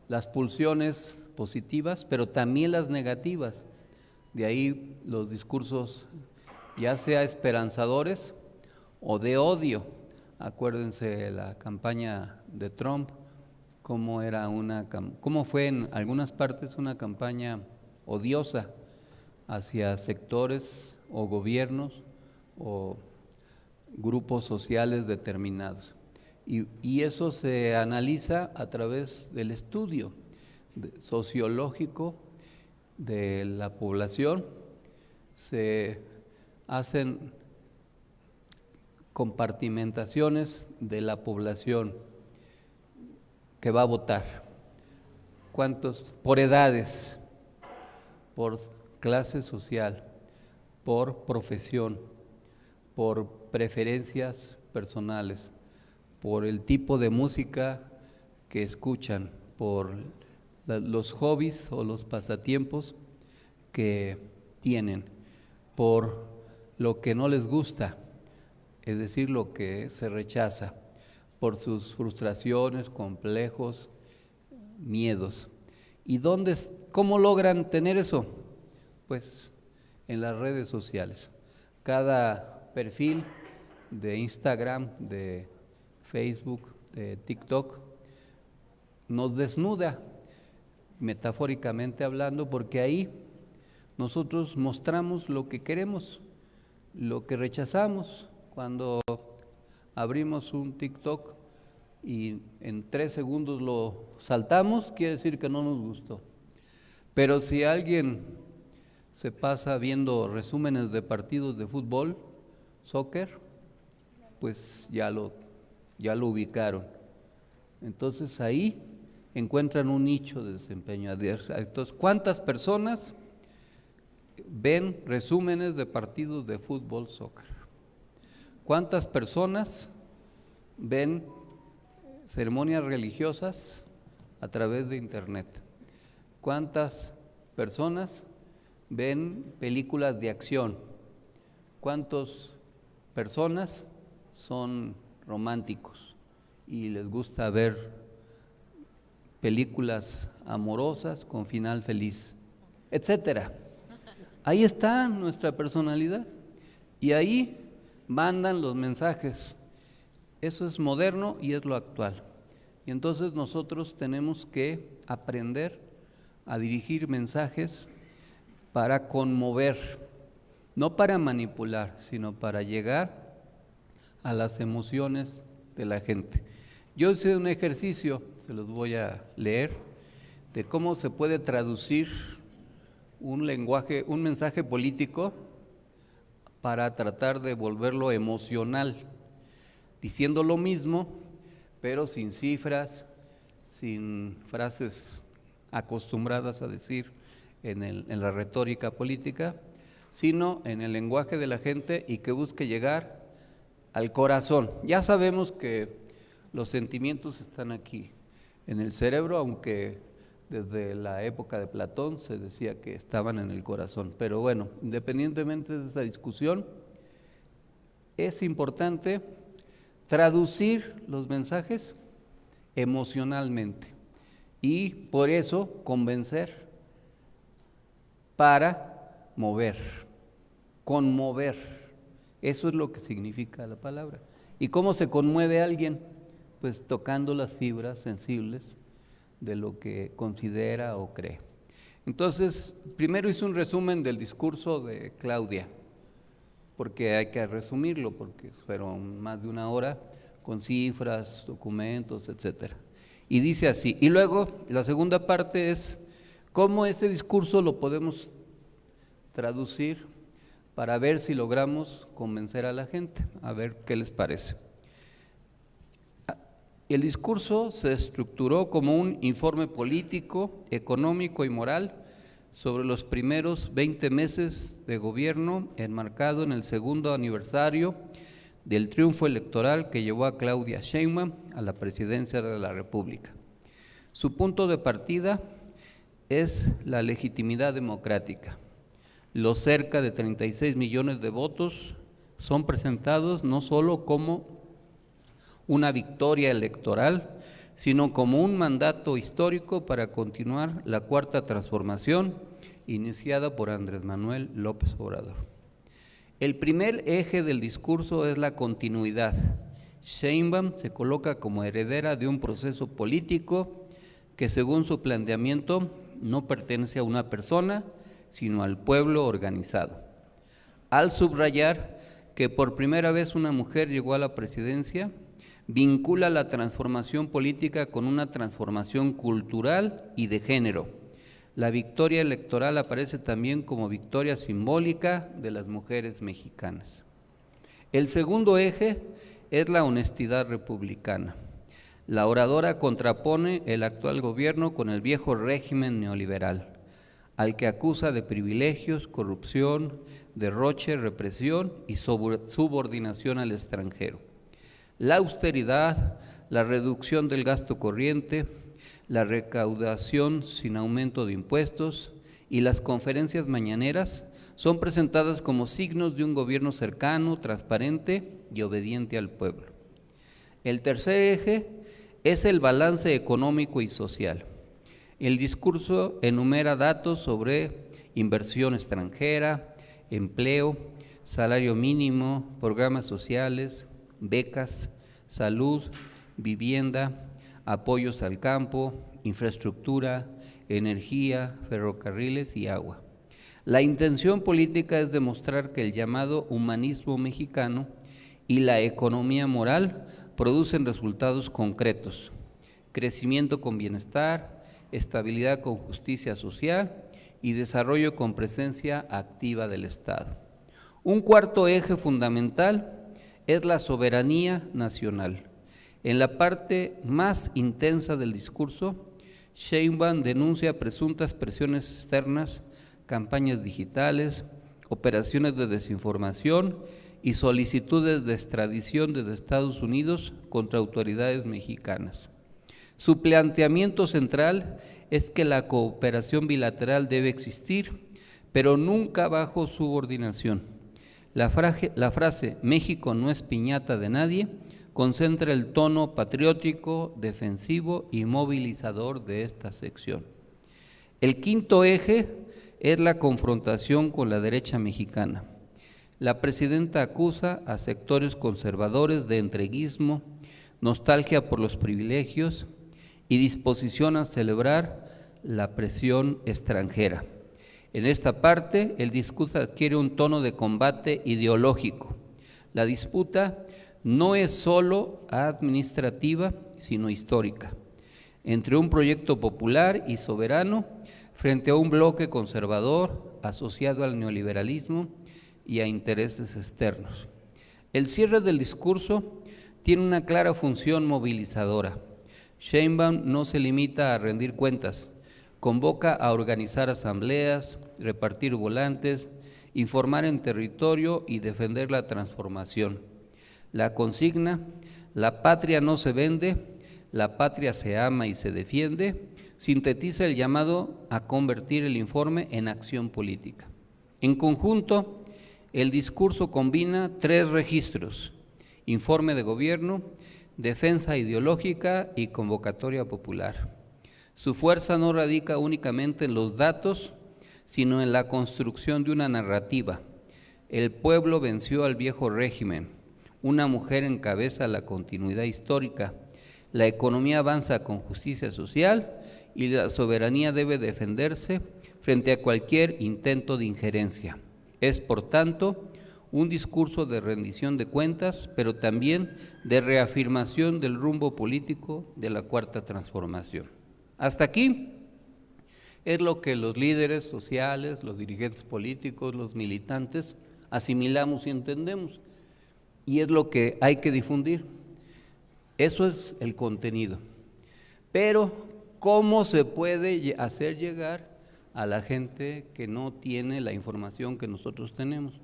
[SPEAKER 14] las pulsiones positivas, pero también las negativas. De ahí los discursos, ya sea esperanzadores o de odio. Acuérdense de la campaña de Trump, cómo fue en algunas partes una campaña odiosa hacia sectores o gobiernos o grupos sociales determinados. Y eso se analiza a través del estudio sociológico de la población, se hacen compartimentaciones de la población que va a votar, cuántos, por edades, por clase social, por profesión, por preferencias personales, por el tipo de música que escuchan, por los hobbies o los pasatiempos que tienen, por lo que no les gusta, es decir, lo que se rechaza, por sus frustraciones, complejos, miedos. ¿Y cómo logran tener eso? Pues en las redes sociales. Cada perfil de Instagram, de Facebook, de TikTok, nos desnuda, metafóricamente hablando, porque ahí nosotros mostramos lo que queremos, lo que rechazamos. Cuando abrimos un TikTok, y en 3 segundos lo saltamos, quiere decir que no nos gustó. Pero si alguien se pasa viendo resúmenes de partidos de fútbol, soccer, pues ya lo ubicaron. Entonces ahí encuentran un nicho de desempeño. Entonces, ¿cuántas personas ven resúmenes de partidos de fútbol, soccer? ¿Cuántas personas ven ceremonias religiosas a través de internet? ¿Cuántas personas ven películas de acción? ¿Cuántas personas son románticos y les gusta ver películas amorosas con final feliz, etcétera? Ahí está nuestra personalidad y ahí mandan los mensajes. Eso es moderno y es lo actual. Y entonces nosotros tenemos que aprender a dirigir mensajes para conmover, no para manipular, sino para llegar a las emociones de la gente. Yo hice un ejercicio, se los voy a leer, de cómo se puede traducir un mensaje político para tratar de volverlo emocional, diciendo lo mismo, pero sin cifras, sin frases acostumbradas a decir en la retórica política, sino en el lenguaje de la gente y que busque llegar al corazón. Ya sabemos que los sentimientos están aquí, en el cerebro, aunque desde la época de Platón se decía que estaban en el corazón. Pero bueno, independientemente de esa discusión, es importante traducir los mensajes emocionalmente y por eso convencer para mover, conmover. Eso es lo que significa la palabra. ¿Y cómo se conmueve alguien? Pues tocando las fibras sensibles de lo que considera o cree. Entonces, primero hice un resumen del discurso de Claudia, porque hay que resumirlo, porque fueron más de 1 hora con cifras, documentos, etcétera. Y dice así, y luego la segunda parte es cómo ese discurso lo podemos traducir para ver si logramos convencer a la gente, a ver qué les parece. El discurso se estructuró como un informe político, económico y moral sobre los primeros 20 meses de gobierno, enmarcado en el 2º aniversario del triunfo electoral que llevó a Claudia Sheinbaum a la presidencia de la República. Su punto de partida es la legitimidad democrática. Los cerca de 36 millones de votos son presentados no solo como una victoria electoral, sino como un mandato histórico para continuar la cuarta transformación iniciada por Andrés Manuel López Obrador. El primer eje del discurso es la continuidad. Sheinbaum se coloca como heredera de un proceso político que, según su planteamiento, no pertenece a una persona, sino al pueblo organizado. Al subrayar que por primera vez una mujer llegó a la presidencia, vincula la transformación política con una transformación cultural y de género. La victoria electoral aparece también como victoria simbólica de las mujeres mexicanas. El segundo eje es la honestidad republicana. La oradora contrapone el actual gobierno con el viejo régimen neoliberal, al que acusa de privilegios, corrupción, derroche, represión y subordinación al extranjero. La austeridad, la reducción del gasto corriente, la recaudación sin aumento de impuestos y las conferencias mañaneras son presentadas como signos de un gobierno cercano, transparente y obediente al pueblo. El tercer eje es el balance económico y social. El discurso enumera datos sobre inversión extranjera, empleo, salario mínimo, programas sociales, becas, salud, vivienda, apoyos al campo, infraestructura, energía, ferrocarriles y agua. La intención política es demostrar que el llamado humanismo mexicano y la economía moral producen resultados concretos: crecimiento con bienestar, estabilidad con justicia social y desarrollo con presencia activa del Estado. Un cuarto eje fundamental es la soberanía nacional. En la parte más intensa del discurso, Sheinbaum denuncia presuntas presiones externas, campañas digitales, operaciones de desinformación y solicitudes de extradición desde Estados Unidos contra autoridades mexicanas. Su planteamiento central es que la cooperación bilateral debe existir, pero nunca bajo subordinación. La frase «México no es piñata de nadie» concentra el tono patriótico, defensivo y movilizador de esta sección. El quinto eje es la confrontación con la derecha mexicana. La presidenta acusa a sectores conservadores de entreguismo, nostalgia por los privilegios y disposición a celebrar la presión extranjera. En esta parte, el discurso adquiere un tono de combate ideológico. La disputa no es solo administrativa, sino histórica, entre un proyecto popular y soberano frente a un bloque conservador asociado al neoliberalismo y a intereses externos. El cierre del discurso tiene una clara función movilizadora. Sheinbaum no se limita a rendir cuentas, convoca a organizar asambleas, repartir volantes, informar en territorio y defender la transformación. La consigna, la patria no se vende, la patria se ama y se defiende, sintetiza el llamado a convertir el informe en acción política. En conjunto, el discurso combina tres registros: informe de gobierno, defensa ideológica y convocatoria popular. Su fuerza no radica únicamente en los datos, sino en la construcción de una narrativa. El pueblo venció al viejo régimen, una mujer encabeza la continuidad histórica, la economía avanza con justicia social y la soberanía debe defenderse frente a cualquier intento de injerencia. Es, por tanto, un discurso de rendición de cuentas, pero también de reafirmación del rumbo político de la Cuarta Transformación. Hasta aquí es lo que los líderes sociales, los dirigentes políticos, los militantes asimilamos y entendemos, y es lo que hay que difundir. Eso es el contenido. Pero, ¿cómo se puede hacer llegar a la gente que no tiene la información que nosotros tenemos?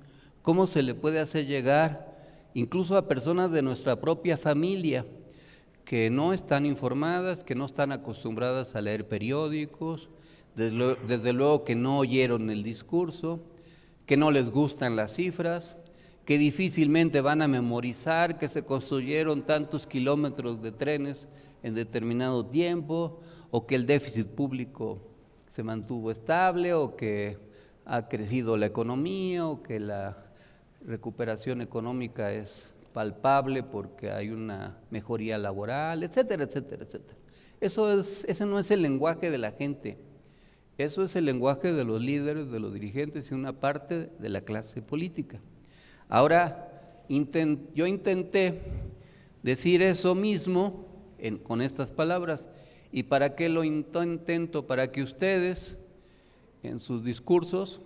[SPEAKER 14] ¿Cómo se le puede hacer llegar incluso a personas de nuestra propia familia que no están informadas, que no están acostumbradas a leer periódicos, desde luego que no oyeron el discurso, que no les gustan las cifras, que difícilmente van a memorizar que se construyeron tantos kilómetros de trenes en determinado tiempo, o que el déficit público se mantuvo estable, o que ha crecido la economía, o que la recuperación económica es palpable porque hay una mejoría laboral, etcétera, etcétera, etcétera. Ese no es el lenguaje de la gente, eso es el lenguaje de los líderes, de los dirigentes y una parte de la clase política. Ahora, yo intenté decir eso mismo con estas palabras. ¿Y para qué lo intento? Para que ustedes, en sus discursos,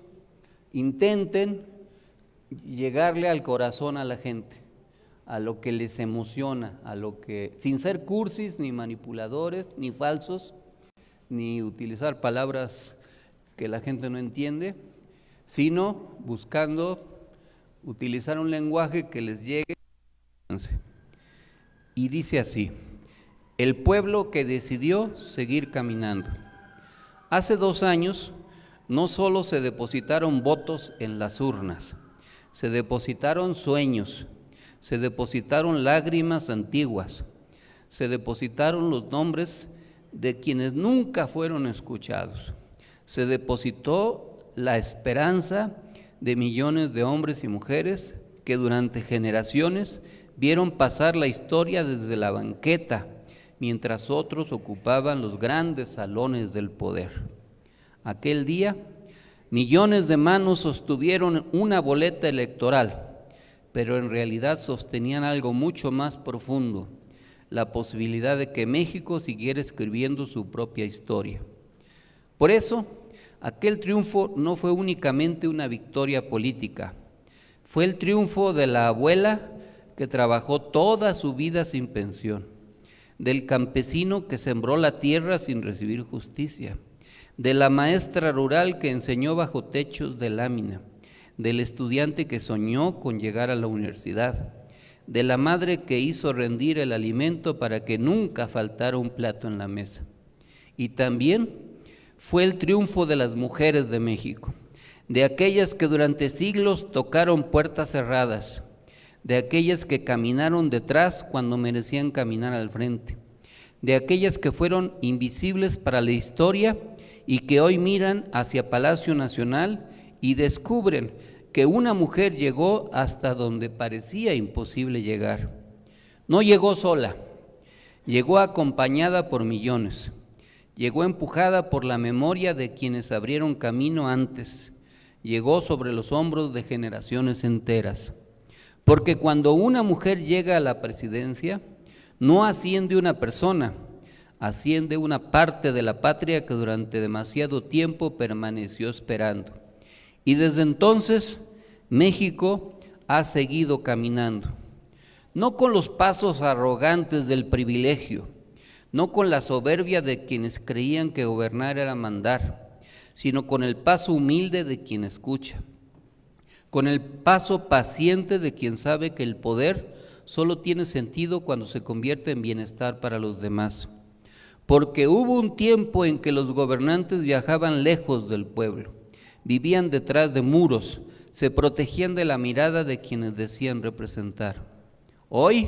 [SPEAKER 14] intenten llegarle al corazón a la gente, a lo que les emociona, a lo que, sin ser cursis, ni manipuladores, ni falsos, ni utilizar palabras que la gente no entiende, sino buscando utilizar un lenguaje que les llegue. Y dice así: el pueblo que decidió seguir caminando. Hace 2 años no solo se depositaron votos en las urnas, se depositaron sueños, se depositaron lágrimas antiguas, se depositaron los nombres de quienes nunca fueron escuchados, se depositó la esperanza de millones de hombres y mujeres que durante generaciones vieron pasar la historia desde la banqueta, mientras otros ocupaban los grandes salones del poder. Aquel día, millones de manos sostuvieron una boleta electoral pero en realidad sostenían algo mucho más profundo, la posibilidad de que México siguiera escribiendo su propia historia. Por eso, aquel triunfo no fue únicamente una victoria política, fue el triunfo de la abuela que trabajó toda su vida sin pensión, del campesino que sembró la tierra sin recibir justicia, de la maestra rural que enseñó bajo techos de lámina, del estudiante que soñó con llegar a la universidad, de la madre que hizo rendir el alimento para que nunca faltara un plato en la mesa. Y también fue el triunfo de las mujeres de México, de aquellas que durante siglos tocaron puertas cerradas, de aquellas que caminaron detrás cuando merecían caminar al frente, de aquellas que fueron invisibles para la historia y que hoy miran hacia Palacio Nacional y descubren que una mujer llegó hasta donde parecía imposible llegar. No llegó sola, llegó acompañada por millones, llegó empujada por la memoria de quienes abrieron camino antes, llegó sobre los hombros de generaciones enteras. Porque cuando una mujer llega a la presidencia, no asciende una persona, asciende una parte de la patria que durante demasiado tiempo permaneció esperando. Y desde entonces, México ha seguido caminando, no con los pasos arrogantes del privilegio, no con la soberbia de quienes creían que gobernar era mandar, sino con el paso humilde de quien escucha, con el paso paciente de quien sabe que el poder solo tiene sentido cuando se convierte en bienestar para los demás. Porque hubo un tiempo en que los gobernantes viajaban lejos del pueblo, vivían detrás de muros, se protegían de la mirada de quienes decían representar. Hoy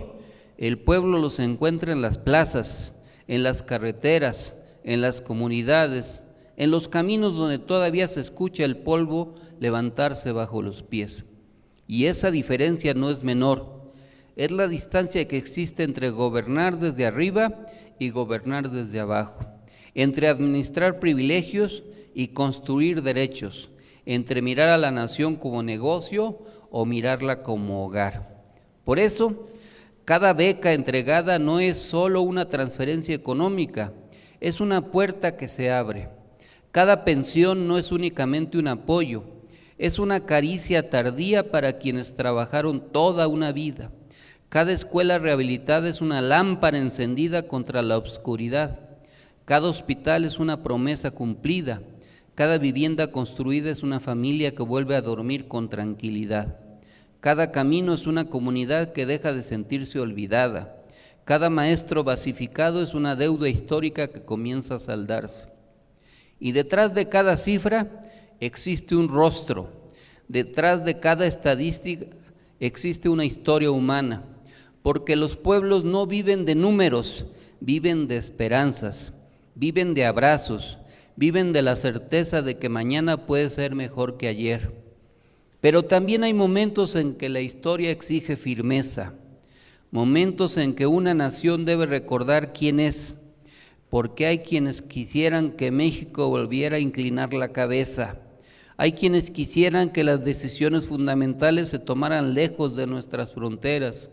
[SPEAKER 14] el pueblo los encuentra en las plazas, en las carreteras, en las comunidades, en los caminos donde todavía se escucha el polvo levantarse bajo los pies. Y esa diferencia no es menor, es la distancia que existe entre gobernar desde arriba y gobernar desde abajo, entre administrar privilegios y construir derechos, entre mirar a la nación como negocio o mirarla como hogar. Por eso, cada beca entregada no es solo una transferencia económica, es una puerta que se abre. Cada pensión no es únicamente un apoyo, es una caricia tardía para quienes trabajaron toda una vida. Cada escuela rehabilitada es una lámpara encendida contra la oscuridad. Cada hospital es una promesa cumplida. Cada vivienda construida es una familia que vuelve a dormir con tranquilidad. Cada camino es una comunidad que deja de sentirse olvidada. Cada maestro basificado es una deuda histórica que comienza a saldarse. Y detrás de cada cifra existe un rostro. Detrás de cada estadística existe una historia humana. Porque los pueblos no viven de números, viven de esperanzas, viven de abrazos, viven de la certeza de que mañana puede ser mejor que ayer. Pero también hay momentos en que la historia exige firmeza, momentos en que una nación debe recordar quién es, porque hay quienes quisieran que México volviera a inclinar la cabeza, hay quienes quisieran que las decisiones fundamentales se tomaran lejos de nuestras fronteras,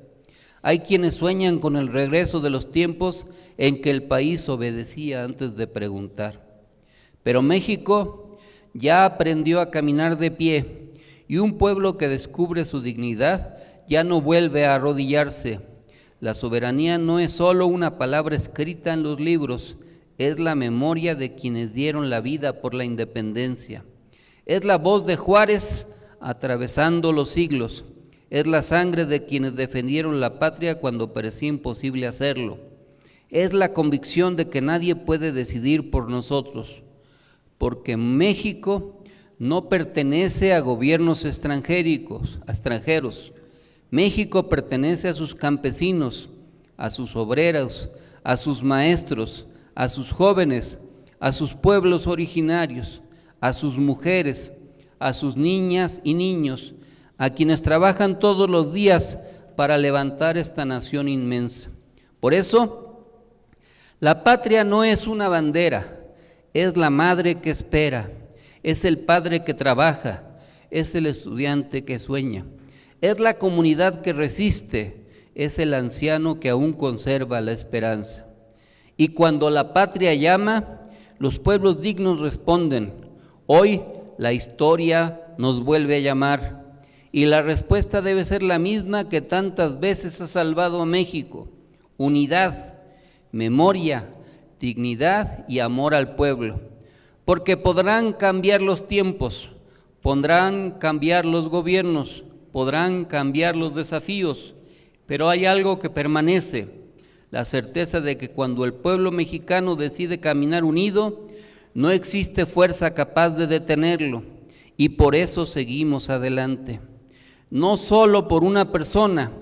[SPEAKER 14] hay quienes sueñan con el regreso de los tiempos en que el país obedecía antes de preguntar. Pero México ya aprendió a caminar de pie y un pueblo que descubre su dignidad ya no vuelve a arrodillarse. La soberanía no es solo una palabra escrita en los libros, es la memoria de quienes dieron la vida por la independencia. Es la voz de Juárez atravesando los siglos. Es la sangre de quienes defendieron la patria cuando parecía imposible hacerlo. Es la convicción de que nadie puede decidir por nosotros, porque México no pertenece a gobiernos extranjeros. México pertenece a sus campesinos, a sus obreros, a sus maestros, a sus jóvenes, a sus pueblos originarios, a sus mujeres, a sus niñas y niños, a quienes trabajan todos los días para levantar esta nación inmensa. Por eso, la patria no es una bandera, es la madre que espera, es el padre que trabaja, es el estudiante que sueña, Es la comunidad que resiste, es el anciano que aún conserva la esperanza. Y cuando la patria llama, los pueblos dignos responden. Hoy la historia nos vuelve a llamar y la respuesta debe ser la misma que tantas veces ha salvado a México: unidad, memoria, dignidad y amor al pueblo. Porque podrán cambiar los tiempos, podrán cambiar los gobiernos, podrán cambiar los desafíos, pero hay algo que permanece: la certeza de que cuando el pueblo mexicano decide caminar unido, no existe fuerza capaz de detenerlo, y por eso seguimos adelante. No solo por una persona,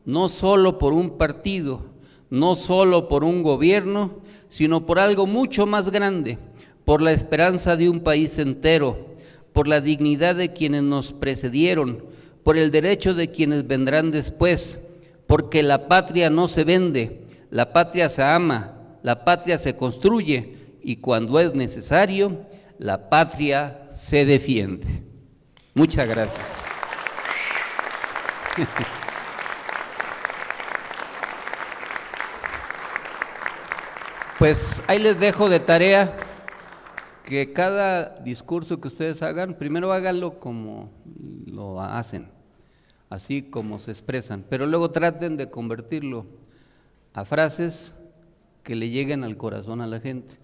[SPEAKER 14] no solo por un partido, no solo por un gobierno, sino por algo mucho más grande, por la esperanza de un país entero, por la dignidad de quienes nos precedieron, por el derecho de quienes vendrán después, porque la patria no se vende, la patria se ama, la patria se construye y cuando es necesario, la patria se defiende. Muchas gracias. Pues ahí les dejo de tarea que cada discurso que ustedes hagan, primero háganlo como lo hacen, así como se expresan, pero luego traten de convertirlo a frases que le lleguen al corazón a la gente.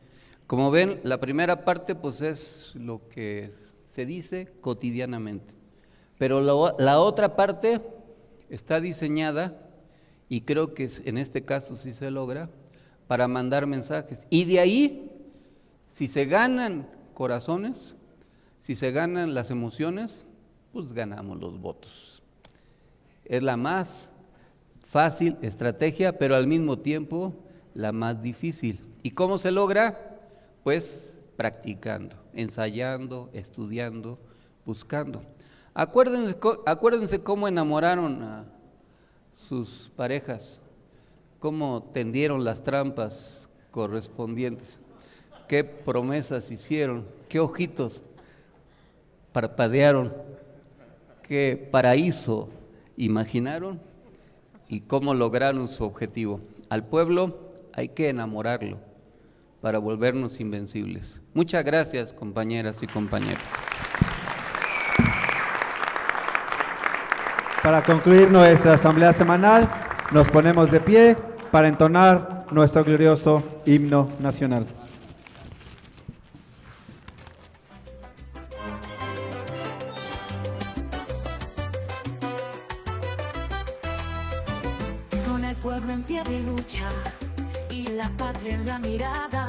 [SPEAKER 14] Como ven, la primera parte pues es lo que se dice cotidianamente, pero la otra parte está diseñada, y creo que en este caso sí se logra, para mandar mensajes. Y de ahí, si se ganan corazones, si se ganan las emociones, pues ganamos los votos. Es la más fácil estrategia, pero al mismo tiempo la más difícil. ¿Y cómo se logra? Pues practicando, ensayando, estudiando, buscando. Acuérdense cómo enamoraron a sus parejas, cómo tendieron las trampas correspondientes, qué promesas hicieron, qué ojitos parpadearon, qué paraíso imaginaron y cómo lograron su objetivo. Al pueblo hay que enamorarlo para volvernos invencibles. Muchas gracias, compañeras y compañeros.
[SPEAKER 2] Para concluir nuestra asamblea semanal, nos ponemos de pie para entonar nuestro glorioso himno nacional.
[SPEAKER 1] Con el pueblo en pie de lucha y la patria en la mirada.